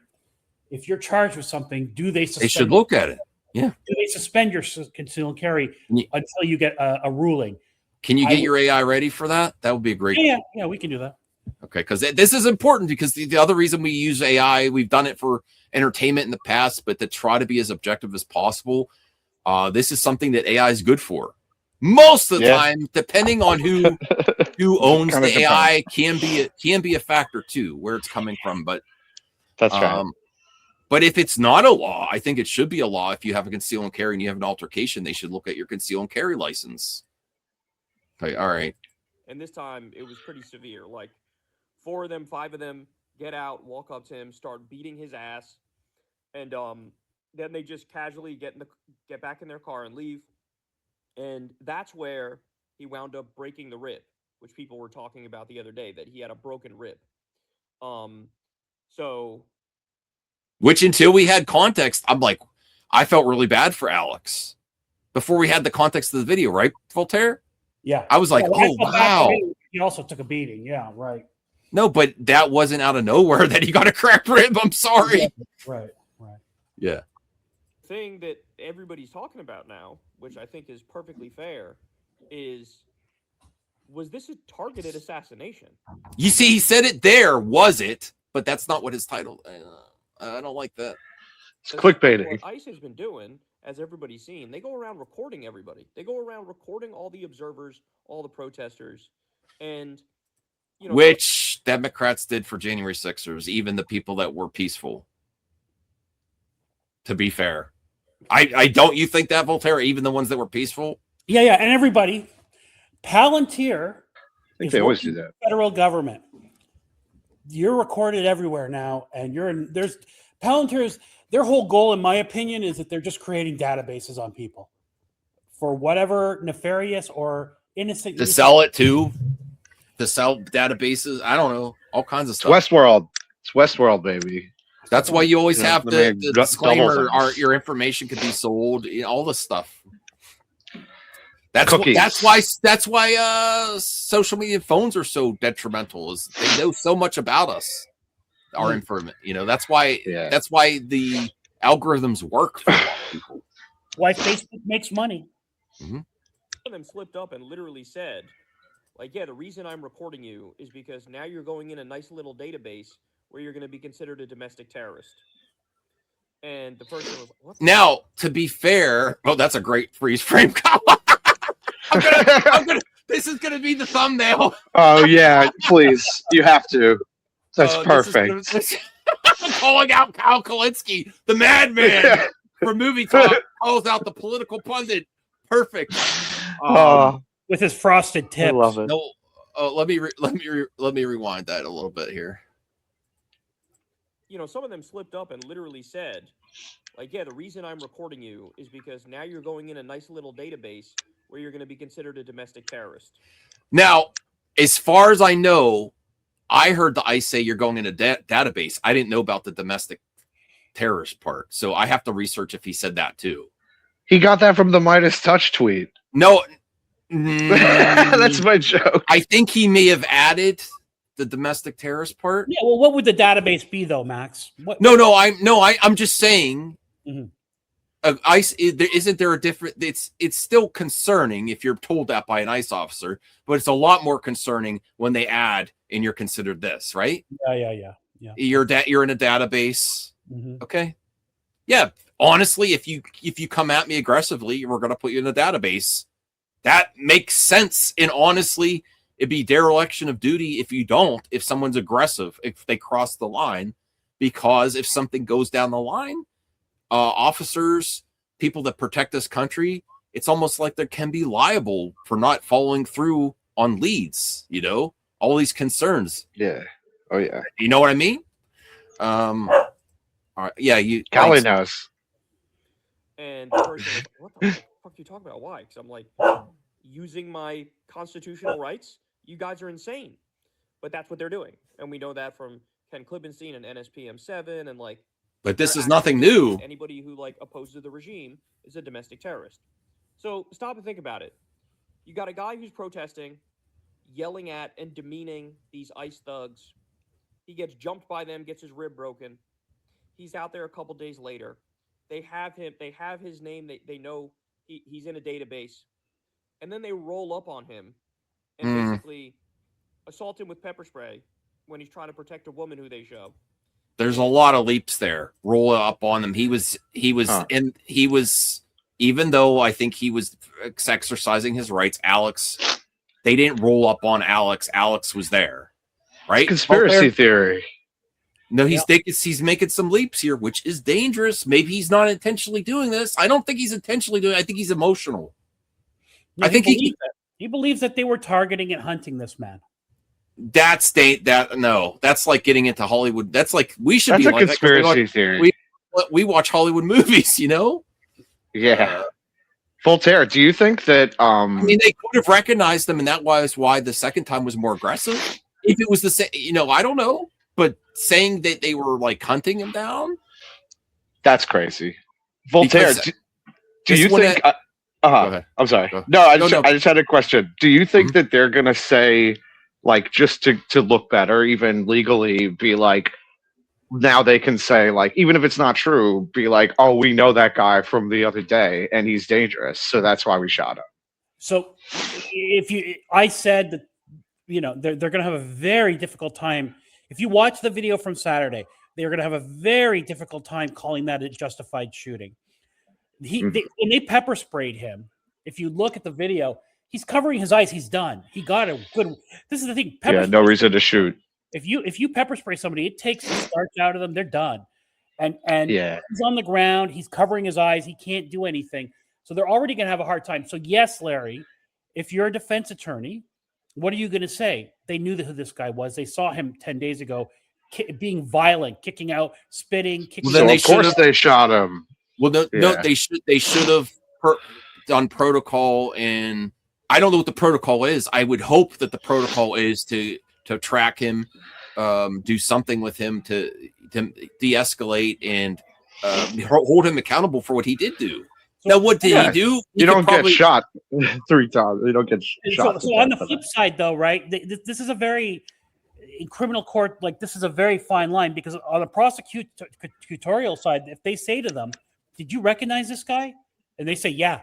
if you're charged with something, do they suspend? They should look at it. Yeah. Do they suspend your conceal and carry until you get a ruling? Can you get your AI ready for that? That would be a great. Yeah, we can do that. Okay, because this is important, because the other reason we use AI, we've done it for entertainment in the past, but to try to be as objective as possible. This is something that AI is good for. Most of the time, depending on who owns the AI, can be a factor too, where it's coming from. But that's right. But if it's not a law, I think it should be a law. If you have a conceal and carry and you have an altercation, they should look at your conceal and carry license. Okay, all right. And this time it was pretty severe. Like 4 of them, 5 of them get out, walk up to him, start beating his ass, and then they just casually get back in their car and leave. And that's where he wound up breaking the rib, which people were talking about the other day, that he had a broken rib. So, which until we had context, I felt really bad for Alex before we had the context of the video, right, Voltaire? Yeah. I was like, oh, wow. He also took a beating. Yeah, right. No, but that wasn't out of nowhere that he got a cracked rib. I'm sorry. Right. Yeah. Thing that everybody's talking about now, which I think is perfectly fair, was this a targeted assassination? You see, he said it there, was it? But that's not what his title. I don't like that. It's clickbaiting. What ICE has been doing, as everybody's seen, they go around recording everybody. They go around recording all the observers, all the protesters, and which Democrats did for January 6ers, even the people that were peaceful. To be fair, I don't. You think that, Voltaire? Even the ones that were peaceful? Yeah, and everybody. Palantir. I think they always do that. Federal government. You're recorded everywhere now, and there's Palantir's. Their whole goal, in my opinion, is that they're just creating databases on people for whatever nefarious or innocent. To sell it to sell databases. I don't know, all kinds of stuff. Westworld. It's Westworld, baby. That's why you always have the disclaimer: your information could be sold. All this stuff. That's why social media phones are so detrimental. Is they know so much about us, our information. That's why the algorithms work for a lot of people. Why Facebook makes money. Mm-hmm. One of them slipped up and literally said, the reason I'm recording you is because now you're going in a nice little database where you're going to be considered a domestic terrorist. And the person was, what? Now, to be fair, that's a great freeze frame. This is going to be the thumbnail. Oh, yeah, please. You have to. That's perfect. Calling out Kyle Kulinski, the madman for Movie Talk, calls out the political pundit. Perfect. With his frosted tips. I love it. No, let me rewind that a little bit here. Some of them slipped up and literally said, the reason I'm recording you is because now you're going in a nice little database where you're going to be considered a domestic terrorist. Now, as far as I know, I heard the ICE say you're going in a database. I didn't know about the domestic terrorist part, so I have to research if he said that too. He got that from the Midas Touch tweet. No. That's my joke. I think he may have added the domestic terrorist part. Yeah, well, what would the database be though, Max? I'm just saying. Mm-hmm. ICE, isn't there a different? It's still concerning if you're told that by an ICE officer, but it's a lot more concerning when they add and you're considered this, right? Yeah. You're in a database. Mm-hmm. Okay. Yeah. Honestly, if you come at me aggressively, we're gonna put you in a database. That makes sense. And honestly, it'd be dereliction of duty if you don't. If someone's aggressive, if they cross the line, because if something goes down the line. Officers, people that protect this country, it's almost like they can be liable for not following through on leads, all these concerns. Yeah. Oh, yeah. You know what I mean? All right. Yeah, Callie knows. And the person was, what the fuck are you talking about? Why? Because I'm like, using my constitutional rights? You guys are insane. But that's what they're doing. And we know that from Ken Klibenstein and NSPM 7 and But this is nothing new. Anybody who opposes the regime is a domestic terrorist. So stop and think about it. You got a guy who's protesting, yelling at and demeaning these ICE thugs. He gets jumped by them, gets his rib broken. He's out there a couple days later. They have him. They have his name. They know he's in a database. And then they roll up on him and basically assault him with pepper spray when he's trying to protect a woman who they show. There's a lot of leaps there. Roll up on him. He was, even though I think he was exercising his rights, Alex, they didn't roll up on Alex. Alex was there, right? Conspiracy theory. No, he's making some leaps here, which is dangerous. Maybe he's not intentionally doing this. I don't think he's intentionally doing it. I think he's emotional. No, I think he believes that they were targeting and hunting this man. That's like getting into Hollywood. That's like that's a conspiracy theory. We watch Hollywood movies, you know? Yeah. Voltaire, do you think that I mean, they could have recognized them, and that was why the second time was more aggressive. If it was the same, I don't know. But saying that they were like hunting him down, that's crazy. Voltaire, do you think? I'm sorry. No, I just had a question. Do you think that they're gonna say, like, just to look better, even legally, be like, now they can say, like, even if it's not true, be like, oh, we know that guy from the other day, and he's dangerous, so that's why we shot him. So, I said that, they're gonna have a very difficult time. If you watch the video from Saturday, they're going to have a very difficult time calling that a justified shooting. When they pepper sprayed him, if you look at the video, he's covering his eyes. He's done. He got a good. This is the thing. No reason to shoot. If you pepper spray somebody, it takes the starch out of them. They're done. And he's on the ground. He's covering his eyes. He can't do anything. So they're already going to have a hard time. So yes, Larry, if you're a defense attorney, what are you going to say? They knew who this guy was. They saw him 10 days ago being violent, kicking out, spitting, kicking out. Of course they shot him. Well, no, they should have done protocol, and I don't know what the protocol is. I would hope that the protocol is to track him, do something with him to de-escalate and hold him accountable for what he did do. Now, what did he do? You don't get shot 3 times. You don't get shot. So on the flip side, though, right? This is a very, in criminal court, like, this is a very fine line, because on the prosecutorial side, if they say to them, "Did you recognize this guy?" and they say, "Yeah,"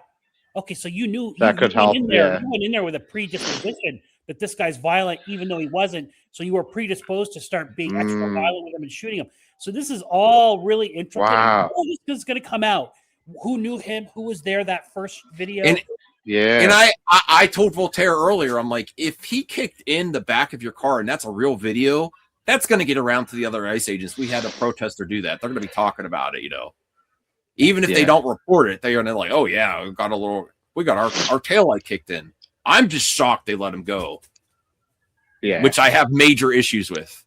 okay, so you knew that could help. You went in there with a predisposition that this guy's violent, even though he wasn't. So you were predisposed to start being extra violent with him and shooting him. So this is all really intricate. Wow. All this is going to come out. Who knew him? Who was there that first video? And I told Voltaire earlier, I'm like, if he kicked in the back of your car and that's a real video, that's going to get around to the other ICE agents. We had a protester do that. They're going to be talking about it, Even if they don't report it, they're going to like, oh yeah, we got our taillight kicked in. I'm just shocked they let him go. Yeah. Which I have major issues with.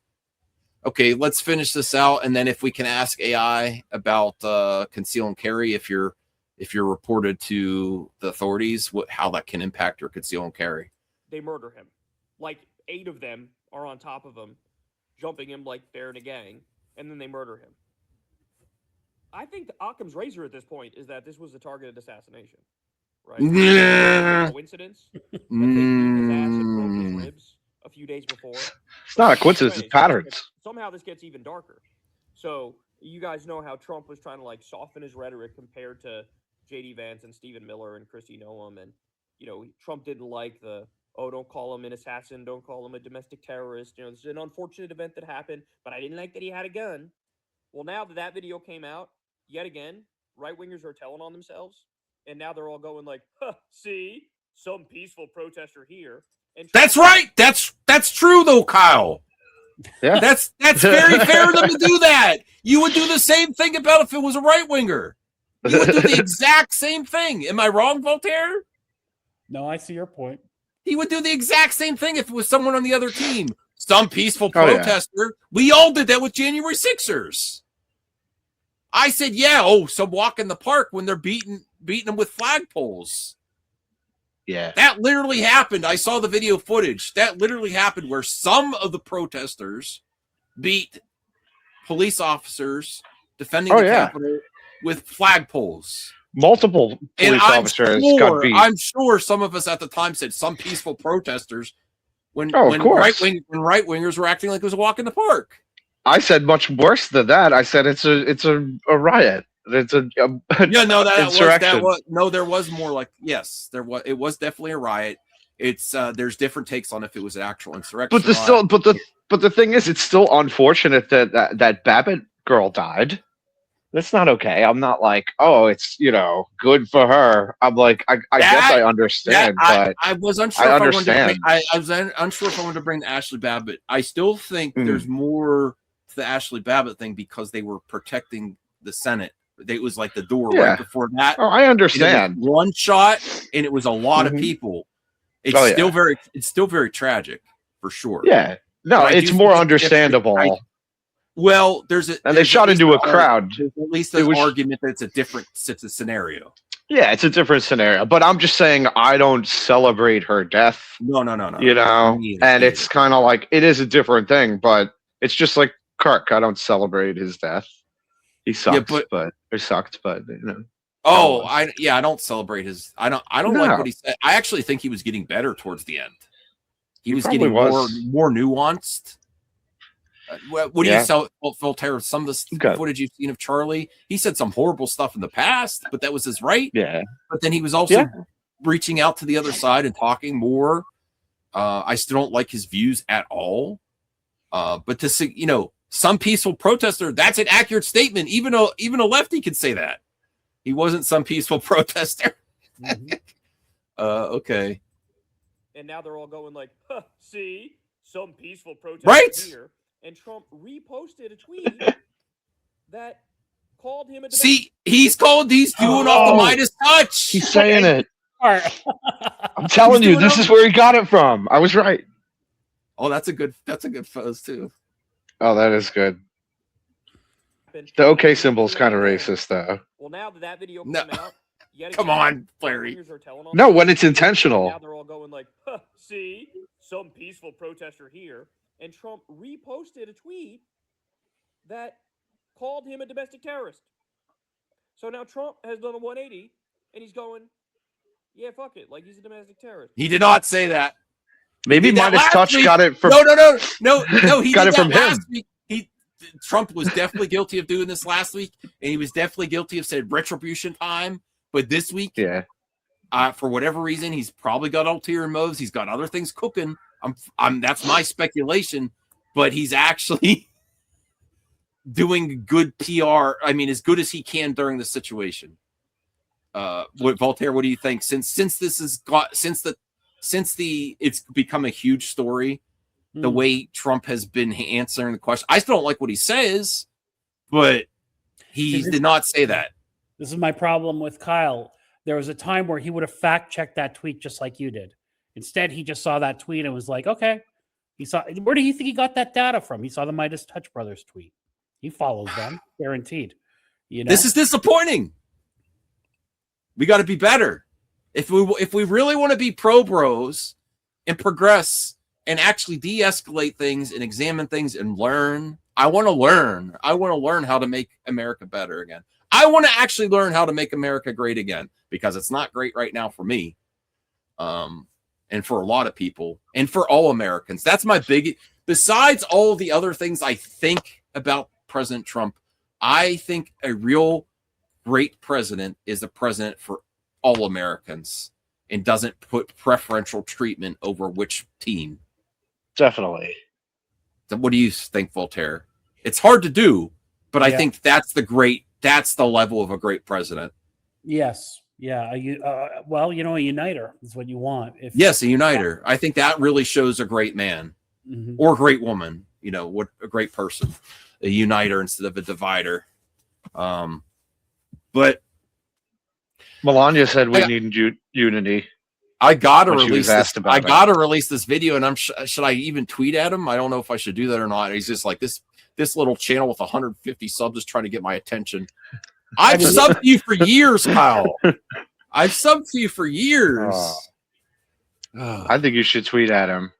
Okay, let's finish this out, and then if we can ask AI about conceal and carry, if you're reported to the authorities, how that can impact your conceal and carry. They murder him. Like 8 of them are on top of him, jumping him like they're in a gang, and then they murder him. I think Occam's razor at this point is that this was a targeted assassination, right? Coincidence that they beat his ass and broke his ribs a few days before. It's not a coincidence, it's patterns. Somehow this gets even darker. So you guys know how Trump was trying to like soften his rhetoric compared to J.D. Vance and Stephen Miller and Kristi Noem, and Trump didn't like don't call him an assassin, don't call him a domestic terrorist. This is an unfortunate event that happened, but I didn't like that he had a gun. Well, now that video came out, yet again, right wingers are telling on themselves, and now they're all going like, see, some peaceful protester here. And that's right. That's true though, Kyle. Yeah, that's very fair of them to do that. You would do the same thing about if it was a right winger. You would do the exact same thing. Am I wrong, Voltaire? No, I see your point. He would do the exact same thing if it was someone on the other team. Some peaceful protester. Yeah. We all did that with January 6ers. I said, some walk in the park when they're beating them with flagpoles. Yeah. That literally happened. I saw the video footage. That literally happened where some of the protesters beat police officers defending the Capitol with flagpoles. Multiple police officers got beat. I'm sure some of us at the time said some peaceful protesters when right wingers were acting like it was a walk in the park. I said much worse than that. I said it's a riot. It's a yeah, no, insurrection. There was more like, yes, it was definitely a riot. It's there's different takes on if it was an actual insurrection. But the thing is, it's still unfortunate that Babbitt girl died. That's not okay. I'm not like, oh, it's good for her. I'm like, I guess I understand, but I was unsure. I was unsure if I wanted to bring Ashley Babbitt. I still think there's more to the Ashley Babbitt thing because they were protecting the Senate. It was like the door right before that. Oh, I understand. One shot, and it was a lot of people. It's still very tragic for sure. Yeah, no, it's more understandable. They shot into a crowd. There's at least an argument that it's a different scenario. Yeah, it's a different scenario. But I'm just saying I don't celebrate her death. No. And it's kind of like it is a different thing, but it's just like Kirk. I don't celebrate his death. He sucked, but Oh, I don't celebrate his. I don't like what he said. I actually think he was getting better towards the end. He was getting more nuanced. What do you tell Voltaire? Some of the footage you've seen of Charlie, he said some horrible stuff in the past, but that was his right. Yeah. But then he was also reaching out to the other side and talking more. I still don't like his views at all. But to say, some peaceful protester, that's an accurate statement. Even a lefty could say that. He wasn't some peaceful protester. Okay. And now they're all going like, see, some peaceful protester here. And Trump reposted a tweet that called him a... See, he's doing off the Midas touch. He's saying it. I'm telling you, this is where he got it from. I was right. Oh, that's a good fuzz too. Oh, that is good. The OK symbol is kind of racist, though. Well, now that video came out, come on, Larry. No, when it's intentional. Now they're all going like, see, some peaceful protester here. And Trump reposted a tweet that called him a domestic terrorist. So now Trump has done a 180, and he's going, yeah, fuck it, like he's a domestic terrorist. He did not say that. Maybe Midas Touch got it from... No, he got it from last him. Week. Trump was definitely guilty of doing this last week, and he was definitely guilty of saying retribution time. But this week, for whatever reason, he's probably got ulterior motives. He's got other things cooking. That's my speculation, but he's actually doing good PR. I mean, as good as he can during the situation. Voltaire, what do you think? Since it's become a huge story, the way Trump has been answering the question. I still don't like what he says, but he did not say that. This is my problem with Kyle. There was a time where he would have fact-checked that tweet just like you did. Instead, he just saw that tweet and was like, okay. Where do you think he got that data from? He saw the Midas Touch Brothers tweet. He follows them, guaranteed. This is disappointing. We got to be better. If we really want to be pro-bros and progress and actually de-escalate things and examine things and learn, I want to learn. I want to learn how to make America better again. I want to actually learn how to make America great again, because it's not great right now for me. And for a lot of people, and for all Americans. That's my big, besides all the other things I think about President Trump, I think a real great president is a president for all Americans and doesn't put preferential treatment over which team. Definitely. What do you think, Voltaire? It's hard to do, but I think that's the level of a great president. Yes. Yeah. A uniter is what you want. Yes, a uniter. I think that really shows a great man or great woman, what a great person, a uniter instead of a divider. But Melania said we need unity. I gotta release this. I gotta release this video, and should I even tweet at him? I don't know if I should do that or not. He's just like this little channel with 150 subs is trying to get my attention. I've subbed to you for years, Kyle. I've subbed to you for years. I think you should tweet at him.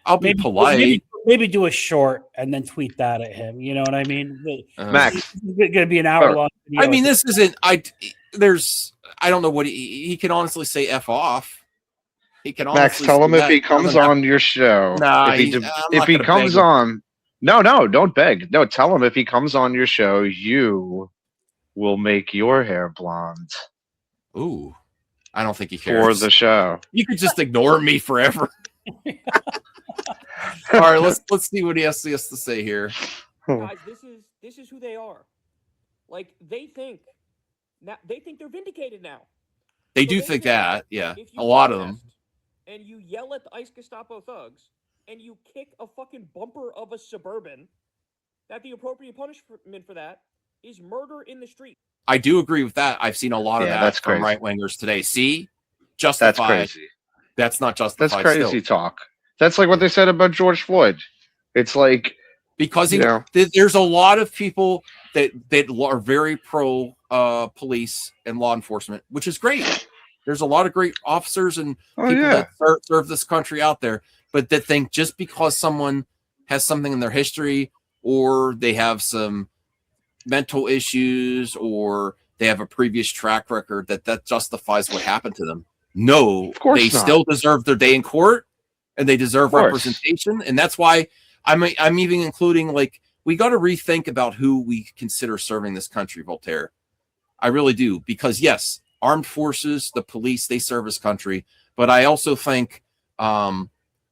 I'll be polite. Maybe do a short and then tweet that at him. You know what I mean? Max, it's going to be an hour long video. I mean, this isn't. I don't know what he can honestly say. F off. He can. Max, tell him if he comes on your show. Nah, if he comes on, No, don't beg. No, tell him if he comes on your show, you will make your hair blonde. Ooh, I don't think he cares. For the show. You could just ignore me forever. All right, let's see what he has to say here. Guys, this is who they are. Like they think they're vindicated now. They do think that, yeah. A lot of them. And you yell at the ICE Gestapo thugs, and you kick a fucking bumper of a Suburban, that the appropriate punishment for that is murder in the street. I do agree with that. I've seen a lot of that from right-wingers today. See? Justified. That's crazy. That's not justified. That's crazy talk. That's like what they said about George Floyd. It's like... Because there's a lot of people that are very pro police and law enforcement, which is great. There's a lot of great officers and people that serve this country out there, but that think just because someone has something in their history or they have some mental issues or they have a previous track record that justifies what happened to them. No, they still deserve their day in court and they deserve representation. And that's why I'm even including, like, we got to rethink about who we consider serving this country, Voltaire. I really do. Because yes, armed forces, the police, they serve this country. But I also think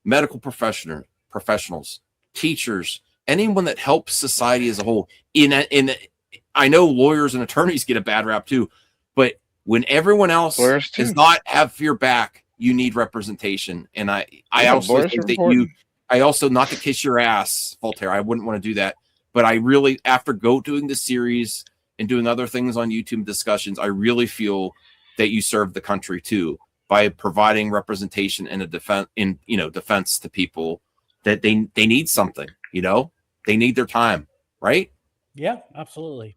medical professionals, teachers, anyone that helps society as a whole. I know lawyers and attorneys get a bad rap too, but when everyone else does not have your back, you need representation. And I also think that I also, not to kiss your ass, Voltaire, I wouldn't want to do that. But I really, after doing the series and doing other things on YouTube discussions, I really feel that you serve the country too by providing representation and defense to people that they need something, they need their time, right? Yeah, absolutely.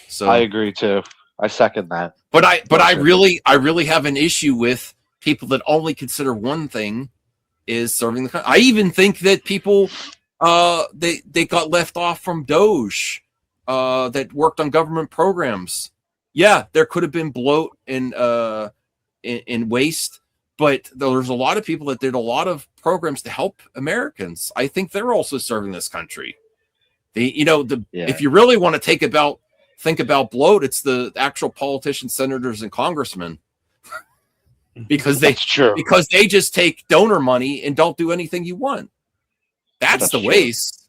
So I agree too. I second that. But I really have an issue with people that only consider one thing is serving the country. I even think that people they got left off from Doge that worked on government programs. Yeah, there could have been bloat and waste, but there's a lot of people that did a lot of programs to help Americans. I think they're also serving this country. If you really want to think about bloat, it's the actual politicians, senators, and congressmen. because they just take donor money and don't do anything you want. That's the waste.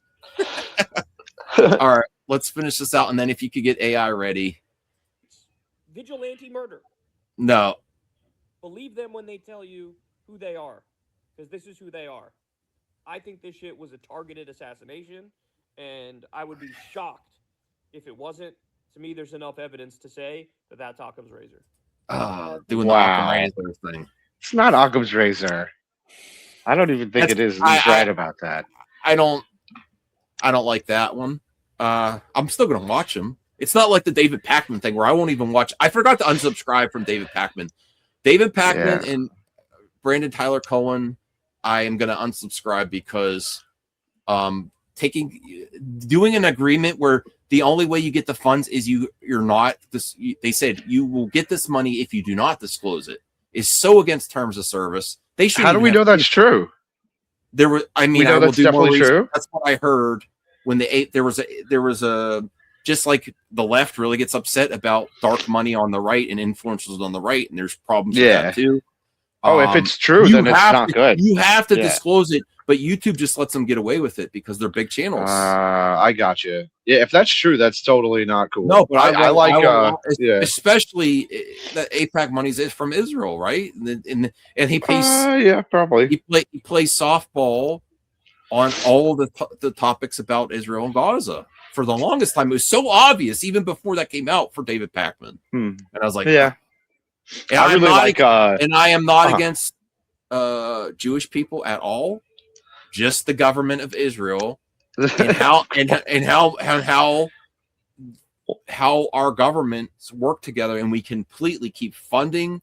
All right, let's finish this out, and then if you could get AI ready. Vigilante murder. No. Believe them when they tell you who they are, because this is who they are. I think this shit was a targeted assassination, and I would be shocked if it wasn't. To me, there's enough evidence to say that that's Occam's razor. Doing the Occam razor thing. It's not Occam's razor. I don't even think it is. He's right about that. I don't like that one. I'm still gonna watch him. It's not like the David Pakman thing where I won't even watch. I forgot to unsubscribe from David Pakman. David Pakman and Brandon Tyler Cohen, I am gonna unsubscribe because doing an agreement where the only way you get the funds is they said you will get this money if you do not disclose it, is so against terms of service. They should. How do we know that's true? I will that's do more definitely true. That's what I heard when there was a just like the left really gets upset about dark money on the right and influencers on the right, and there's problems with that too. If it's true, then it's not good. You have to disclose it, but YouTube just lets them get away with it because they're big channels. I got you. Yeah, if that's true, that's totally not cool. No, but I like especially that AIPAC money is from Israel, right? And he pays. Probably. He plays softball on all the topics about Israel and Gaza for the longest time. It was so obvious, even before that came out, for David Pakman. And I was like, yeah. And I am not against Jewish people at all. Just the government of Israel and how our governments work together, and we completely keep funding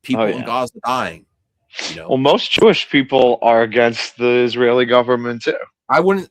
people in Gaza dying. Well, most Jewish people are against the Israeli government too. I wouldn't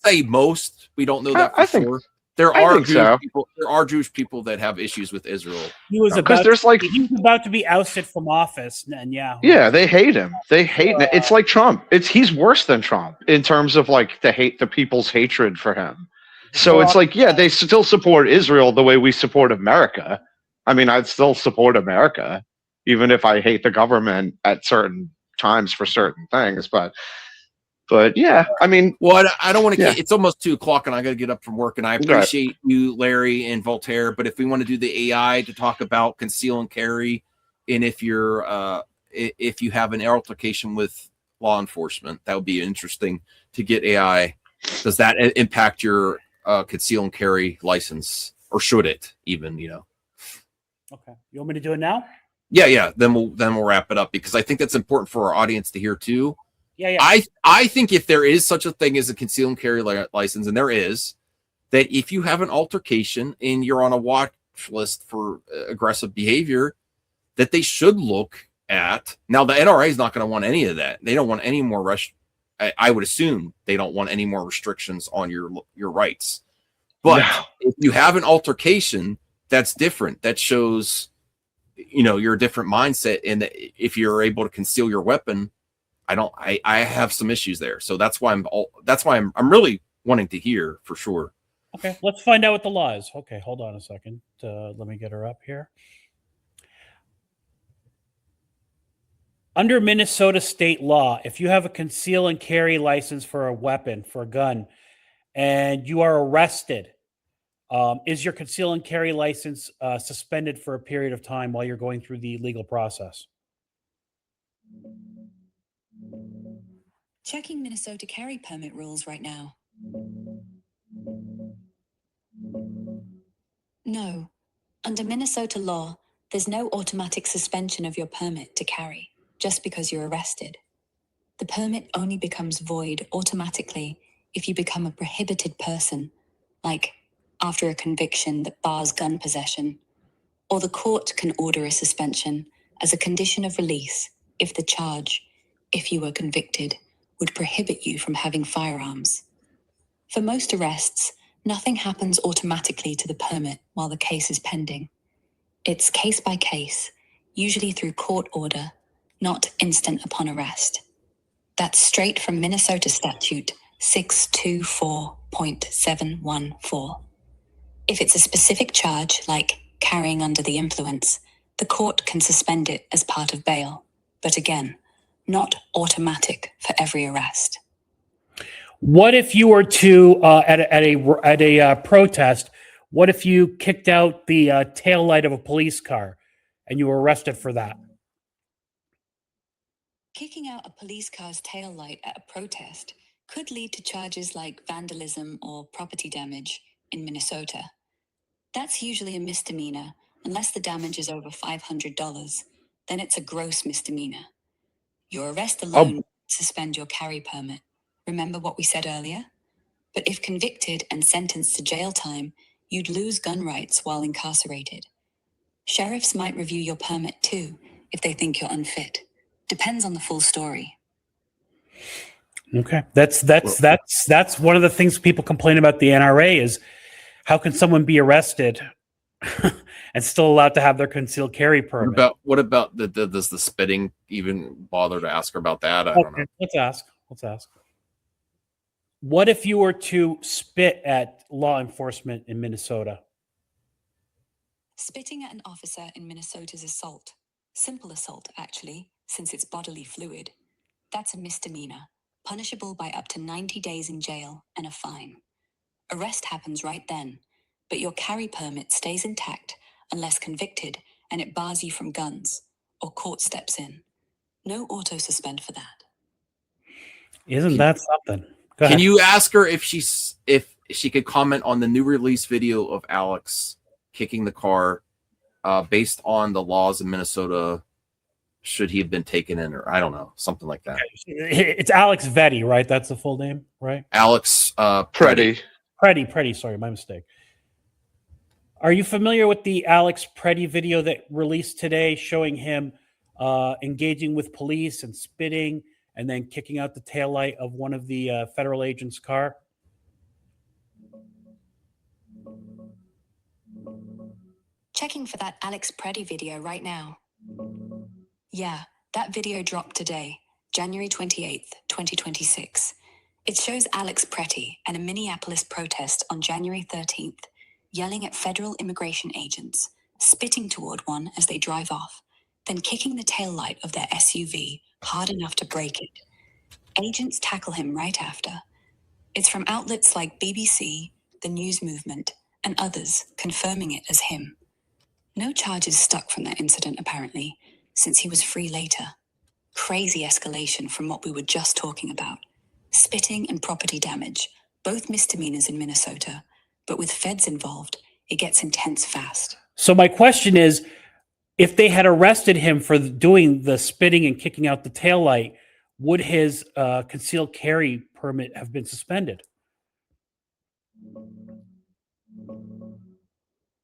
say most. We don't know that for sure. There I are think Jewish so. people. There are Jewish people that have issues with Israel. He was Because about there's like, he was about to be ousted from office, and yeah, they hate him. They hate. It's like Trump. He's worse than Trump in terms of like the people's hatred for him. So it's like, yeah, they still support Israel the way we support America. I mean, I'd still support America, even if I hate the government at certain times for certain things. But yeah, I mean, well, I don't want to. Yeah. It's almost 2:00, and I got to get up from work. And I appreciate you, Larry and Voltaire. But if we want to do the AI to talk about conceal and carry, and if you have an altercation with law enforcement, that would be interesting to get AI. Does that impact your conceal and carry license, or should it even? Okay, you want me to do it now? Yeah. Then we'll wrap it up, because I think that's important for our audience to hear too. Yeah. I think if there is such a thing as a conceal and carry license, and there is, that if you have an altercation and you're on a watch list for aggressive behavior, that they should look at. Now, the NRA is not going to want any of that. They don't want any more I would assume they don't want any more restrictions on your rights. But if you have an altercation, that's different. That shows, you're a different mindset. And if you're able to conceal your weapon, I have some issues there. So that's why I'm really wanting to hear for sure. Okay, let's find out what the law is. Okay, hold on a second. Let me get her up here. Under Minnesota state law, if you have a conceal and carry license for a weapon, for a gun, and you are arrested, is your conceal and carry license suspended for a period of time while you're going through the legal process? Checking Minnesota carry permit rules right now. No. Under Minnesota law, there's no automatic suspension of your permit to carry just because you're arrested. The permit only becomes void automatically if you become a prohibited person, like after a conviction that bars gun possession, or the court can order a suspension as a condition of release if the charge, if you were convicted, would prohibit you from having firearms. For most arrests, nothing happens automatically to the permit while the case is pending. It's case by case, usually through court order, not instant upon arrest. That's straight from Minnesota Statute 624.714. If it's a specific charge, like carrying under the influence, the court can suspend it as part of bail. But again, not automatic for every arrest. What if you were to at a protest? What if you kicked out the tail light of a police car, and you were arrested for that? Kicking out a police car's tail light at a protest could lead to charges like vandalism or property damage in Minnesota. That's usually a misdemeanor unless the damage is over $500. Then it's a gross misdemeanor. Your arrest alone suspend your carry permit. Remember what we said earlier? But if convicted and sentenced to jail time, you'd lose gun rights while incarcerated. Sheriffs might review your permit too if they think you're unfit. Depends on the full story. Okay, that's one of the things people complain about the NRA is how can someone be arrested and still allowed to have their concealed carry permit? What about does the spitting even bother to ask her about that? I don't know. Let's ask. What if you were to spit at law enforcement in Minnesota? Spitting at an officer in Minnesota is assault. Simple assault, actually, since it's bodily fluid. That's a misdemeanor, punishable by up to 90 days in jail and a fine. Arrest happens right then, but your carry permit stays intact unless convicted and it bars you from guns, or court steps in. No auto-suspend for that. Isn't that something? Can you ask her if she could comment on the new release video of Alex kicking the car based on the laws in Minnesota? Should he have been taken in, or I don't know, something like that? It's Alex Vetti, right? That's the full name, right? Alex Pretti. Pretti. Sorry, my mistake. Are you familiar with the Alex Pretti video that released today showing him engaging with police and spitting and then kicking out the taillight of one of the federal agents' car? Checking for that Alex Pretti video right now. Yeah, that video dropped today, January 28th, 2026. It shows Alex Pretti at a Minneapolis protest on January 13th, yelling at federal immigration agents, spitting toward one as they drive off, then kicking the taillight of their SUV hard enough to break it. Agents tackle him right after. It's from outlets like BBC, the News Movement, and others confirming it as him. No charges stuck from that incident, apparently, since he was free later. Crazy escalation from what we were just talking about. Spitting and property damage, both misdemeanors in Minnesota. But with feds involved, it gets intense fast. So my question is, if they had arrested him for doing the spitting and kicking out the taillight, would his concealed carry permit have been suspended?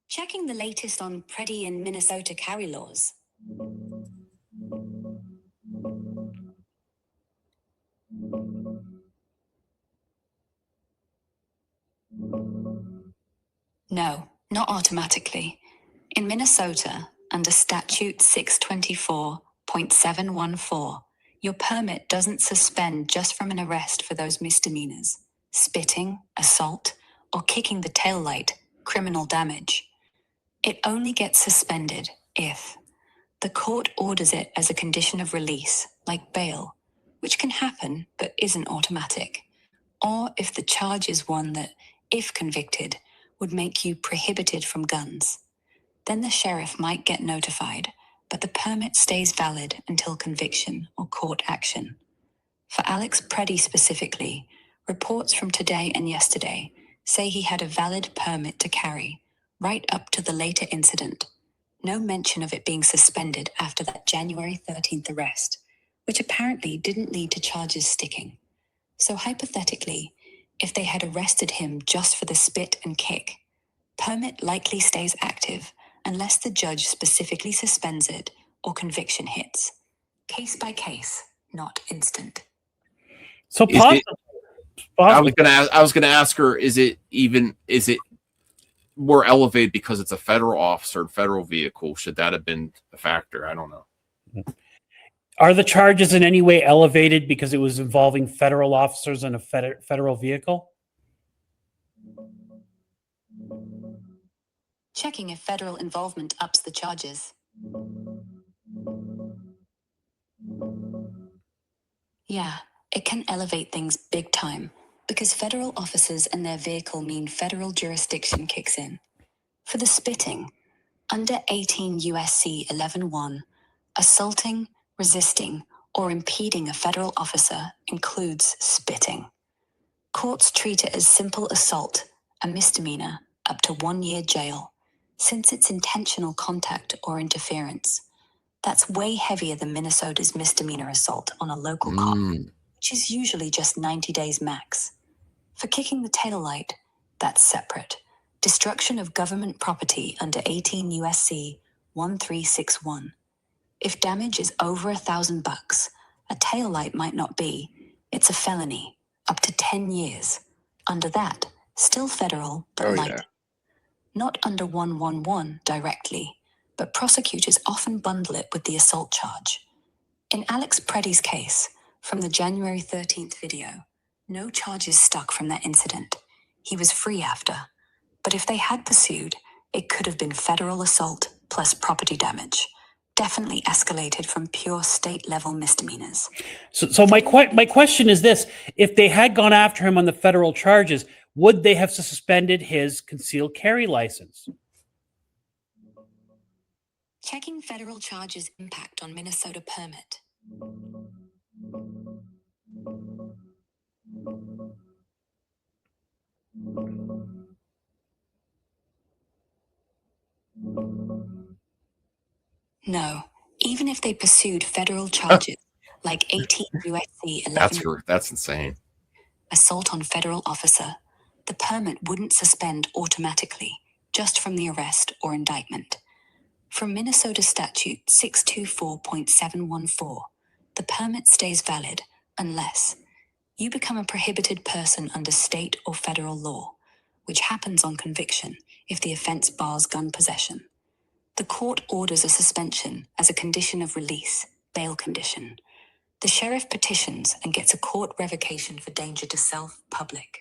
Checking the latest on Pretti and Minnesota carry laws. No, not automatically. In Minnesota, under Statute 624.714, your permit doesn't suspend just from an arrest for those misdemeanors: spitting, assault, or kicking the taillight, criminal damage. It only gets suspended if the court orders it as a condition of release, like bail, which can happen but isn't automatic, or if the charge is one that, if convicted, would make you prohibited from guns. Then the sheriff might get notified, but the permit stays valid until conviction or court action. For Alex Pretti specifically, reports from today and yesterday say he had a valid permit to carry, right up to the later incident. No mention of it being suspended after that January 13th arrest, which apparently didn't lead to charges sticking. So hypothetically, if they had arrested him just for the spit and kick, permit likely stays active unless the judge specifically suspends it or conviction hits. Case by case, not instant. So I was gonna ask her, is it more elevated because it's a federal officer and federal vehicle? Should that have been a factor? I don't know. Are the charges in any way elevated because it was involving federal officers and a federal vehicle? Checking if federal involvement ups the charges. Yeah, it can elevate things big time because federal officers and their vehicle mean federal jurisdiction kicks in. For the spitting, under 18 USC 11(1), assaulting, resisting, or impeding a federal officer includes spitting. Courts treat it as simple assault, a misdemeanor, up to 1 year jail, since it's intentional contact or interference. That's way heavier than Minnesota's misdemeanor assault on a local cop, which is usually just 90 days max. For kicking the taillight, that's separate. Destruction of government property under 18 USC 1361. If damage is over $1,000, a taillight might not be. It's a felony, up to 10 years. Under that, still federal, but light. Yeah. Not under 111 directly, but prosecutors often bundle it with the assault charge. In Alex Pretti's case, from the January 13th video, no charges stuck from that incident. He was free after. But if they had pursued, it could have been federal assault plus property damage. Definitely escalated from pure state-level misdemeanors. So my question is this: if they had gone after him on the federal charges, would they have suspended his concealed carry license? Checking federal charges' impact on Minnesota permit. No, even if they pursued federal charges like 18 USC 11. That's insane. Assault on federal officer, the permit wouldn't suspend automatically, just from the arrest or indictment. From Minnesota Statute 624.714, the permit stays valid unless you become a prohibited person under state or federal law, which happens on conviction if the offense bars gun possession. The court orders a suspension as a condition of release, bail condition. The sheriff petitions and gets a court revocation for danger to self, public.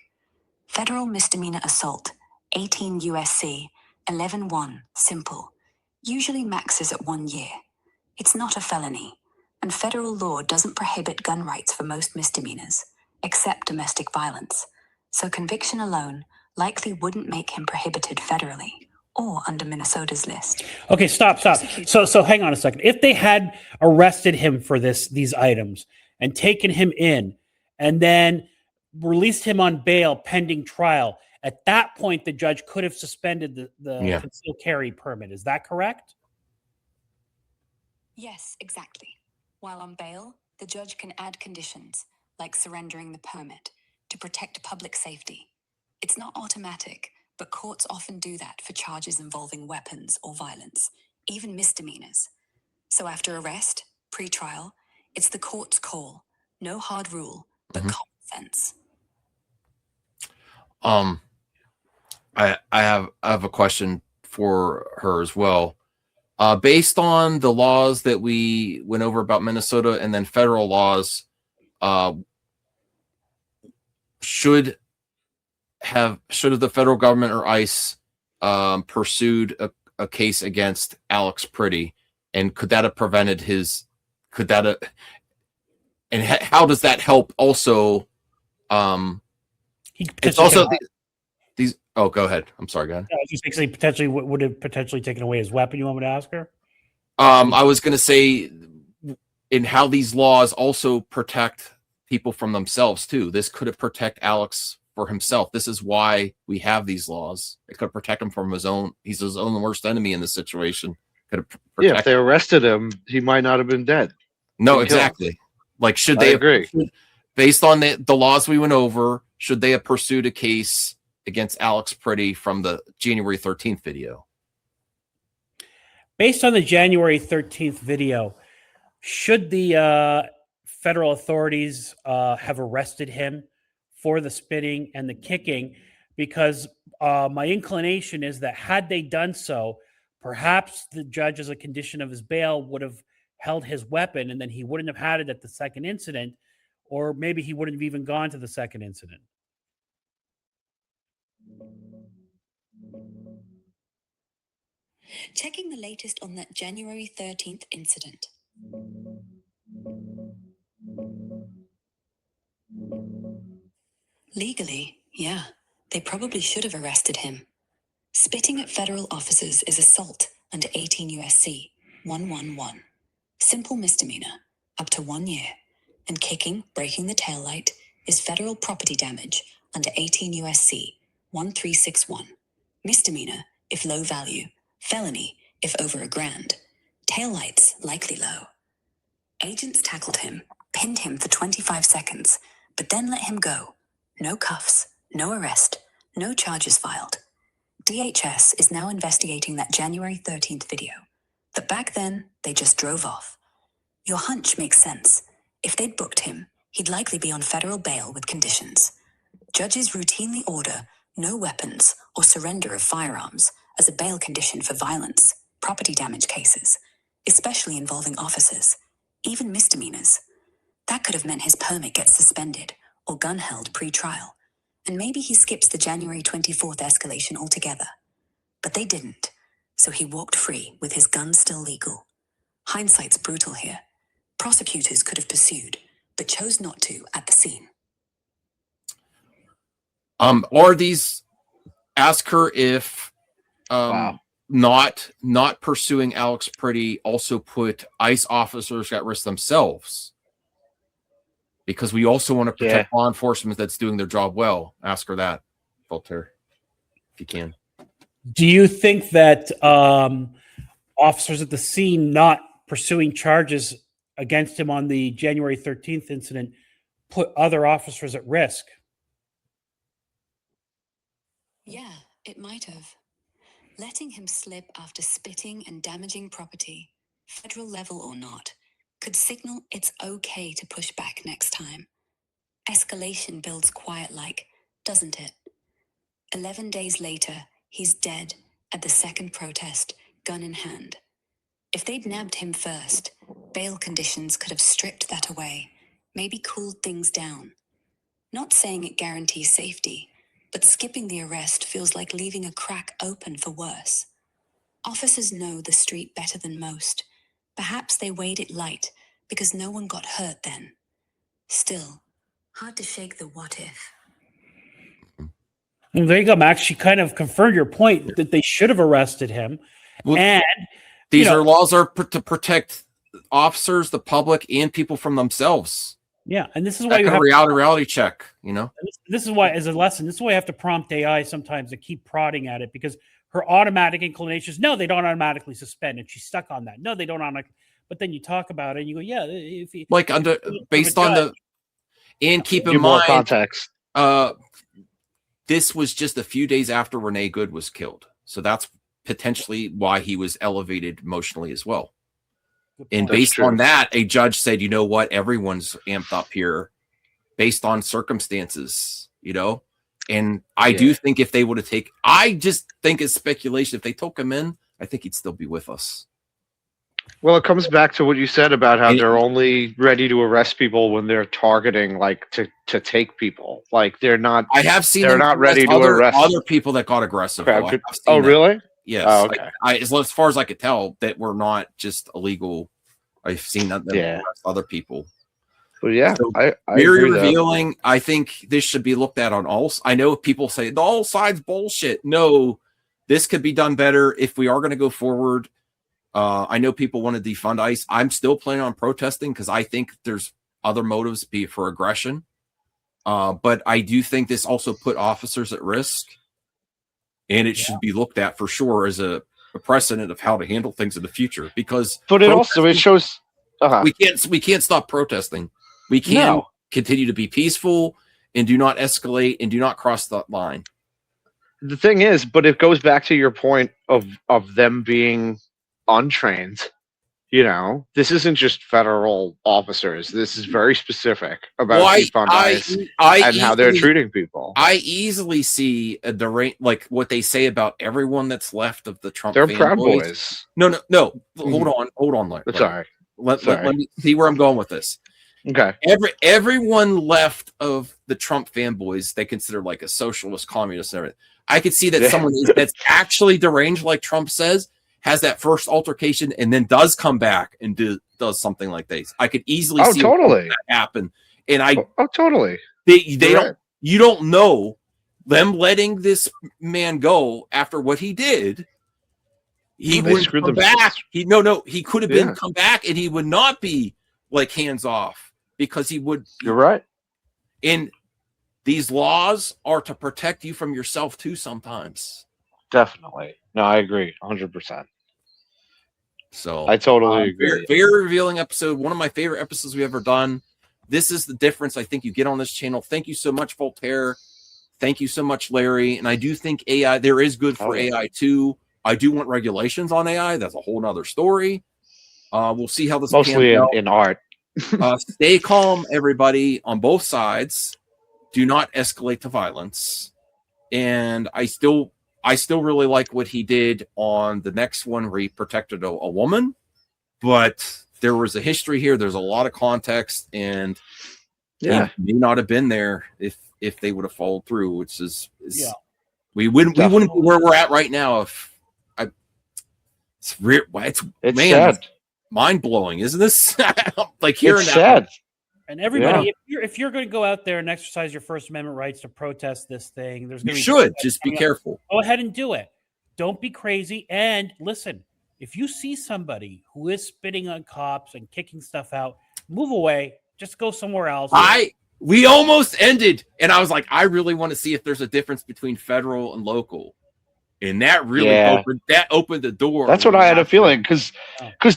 Federal misdemeanor assault, 18 USC, 11-1, simple. Usually maxes at 1 year. It's not a felony, and federal law doesn't prohibit gun rights for most misdemeanors, except domestic violence. So conviction alone likely wouldn't make him prohibited federally or under Minnesota's list. Okay, stop. So hang on a second. If they had arrested him for these items and taken him in and then released him on bail pending trial, at that point the judge could have suspended the concealed carry permit. Is that correct? Yes, exactly. While on bail, the judge can add conditions, like surrendering the permit, to protect public safety. It's not automatic, but courts often do that for charges involving weapons or violence, even misdemeanors. So after arrest, pre-trial, it's the court's call. No hard rule, but common sense. I have a question for her as well. Based on the laws that we went over about Minnesota and then federal laws, should the federal government or ICE pursued a case against Alex Pretti, and could that have prevented and how does that help also? It's also these. Oh, go ahead. I'm sorry. Go ahead. Just basically potentially would have potentially taken away his weapon. You want me to ask her? I was going to say, in how these laws also protect people from themselves too. This could have protect Alex for himself. This is why we have these laws. It could protect him from his own. He's his own worst enemy in this situation. If they arrested him, he might not have been dead. No, exactly. Like, should they agree? Based on the laws we went over, should they have pursued a case against Alex Pretti from the January 13th video? Based on the January 13th video, should the federal authorities have arrested him for the spitting and the kicking? Because my inclination is that had they done so, perhaps the judge, as a condition of his bail, would have held his weapon, and then he wouldn't have had it at the second incident, or maybe he wouldn't have even gone to the second incident. Checking the latest on that January 13th incident. Legally, yeah, they probably should have arrested him. Spitting at federal officers is assault under 18 USC 111. Simple misdemeanor, up to 1 year. And kicking, breaking the taillight, is federal property damage under 18 USC 1361. Misdemeanor, if low value. Felony, if over $1,000. Taillights, likely low. Agents tackled him, pinned him for 25 seconds, but then let him go. No cuffs, no arrest, no charges filed. DHS is now investigating that January 13th video. But back then, they just drove off. Your hunch makes sense. If they'd booked him, he'd likely be on federal bail with conditions. Judges routinely order no weapons or surrender of firearms as a bail condition for violence, property damage cases, especially involving officers, even misdemeanors. That could have meant his permit gets suspended or gun held pre-trial, and maybe he skips the January 24th escalation altogether. But they didn't, so he walked free with his gun still legal. Hindsight's brutal here. Prosecutors could have pursued, but chose not to at the scene. Or these, ask her if not pursuing Alex Pretti also put ICE officers at risk themselves, because we also want to protect law enforcement that's doing their job well. Ask her that, Voltaire, if you can. Do you think that officers at the scene not pursuing charges against him on the January 13th incident put other officers at risk? Yeah, it might have. Letting him slip after spitting and damaging property, federal level or not, could signal it's okay to push back next time. Escalation builds quiet-like, doesn't it? 11 days later, he's dead at the second protest, gun in hand. If they'd nabbed him first, bail conditions could have stripped that away, maybe cooled things down. Not saying it guarantees safety, but skipping the arrest feels like leaving a crack open for worse. Officers know the street better than most. Perhaps they weighed it light because no one got hurt then. Still, hard to shake the what if. Well, there you go, Max. She kind of confirmed your point that they should have arrested him. Well, and these laws are to protect officers, the public, and people from themselves. Yeah, and this is why you have a reality check. This is why, as a lesson, this is why I have to prompt AI sometimes to keep prodding at it, because her automatic inclinations, no, they don't automatically suspend, and she's stuck on that. No, they don't automatically. But then you talk about it, and you go, yeah, if you, like under based on the, and keep in mind context. This was just a few days after Renee Good was killed, so that's potentially why he was elevated emotionally as well. And based on that, a judge said, you know what, everyone's amped up here based on circumstances, and I do think if they would have I just think it's speculation. If they took him in, I think he'd still be with us. Well, it comes back to what you said about how they're only ready to arrest people when they're targeting, like to take people. Like they're not. I have seen they're not ready to arrest other people that got aggressive. Oh, really? Yes. Oh, okay. As far as I could tell, that we're not just illegal. I've seen that arrest other people. But yeah, so I very revealing. I think this should be looked at on all. I know people say the all sides bullshit. No, this could be done better if we are going to go forward. I know people want to defund ICE. I'm still planning on protesting because I think there's other motives, be it for aggression. But I do think this also put officers at risk, and it should be looked at for sure as a precedent of how to handle things in the future. Because, but it shows we can't stop protesting. We can continue to be peaceful and do not escalate and do not cross that line. The thing is, but it goes back to your point of them being untrained. This isn't just federal officers. This is very specific about defund ICE and how they're treating people. I easily see like what they say about everyone that's left of the Trump. They're Proud Boys. No. Hold on. Larry. Sorry. Let me see where I'm going with this. Okay. Everyone left of the Trump fanboys, they consider like a socialist, communist, and everything. I could see that someone that's actually deranged, like Trump says, has that first altercation and then does come back and does something like this. I could easily see that happen. And totally. They don't. You don't know them letting this man go after what he did. He would come back. He could have been come back and he would not be like hands off because he would. You're right. And these laws are to protect you from yourself too. Sometimes. Definitely. No, I agree 100%. So I totally agree. Very revealing episode. One of my favorite episodes we've ever done. This is the difference I think you get on this channel. Thank you so much, Voltaire. Thank you so much, Larry. And I do think AI, there is good for AI too. I do want regulations on AI. That's a whole nother story. We'll see how this mostly in art. Stay calm, everybody, on both sides. Do not escalate to violence. And I still really like what he did on the next one where he protected a woman, but there was a history here. There's a lot of context, and he may not have been there if they would have followed through, which is we wouldn't be where we're at right now. It's sad. Mind blowing, isn't this? Like hearing it's sad. And everybody, if you're going to go out there and exercise your First Amendment rights to protest this thing, there's going to be just be careful. Go ahead and do it. Don't be crazy. And listen, if you see somebody who is spitting on cops and kicking stuff out, move away. Just go somewhere else. We almost ended, and I was like, I really want to see if there's a difference between federal and local. And that really opened the door. That's what I had a feeling, because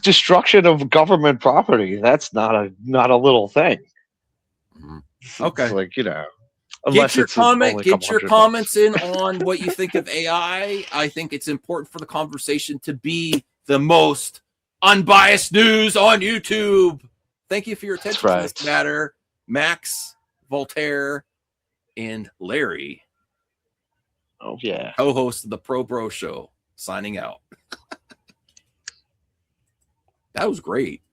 destruction of government property, that's not a little thing. Okay. It's like, get your comments in on what you think of AI. I think it's important for the conversation to be the most unbiased news on YouTube. Thank you for your attention to this matter. Max, Voltaire, and Larry. Oh, yeah. Co-host of the Pro Bro Show, signing out. That was great.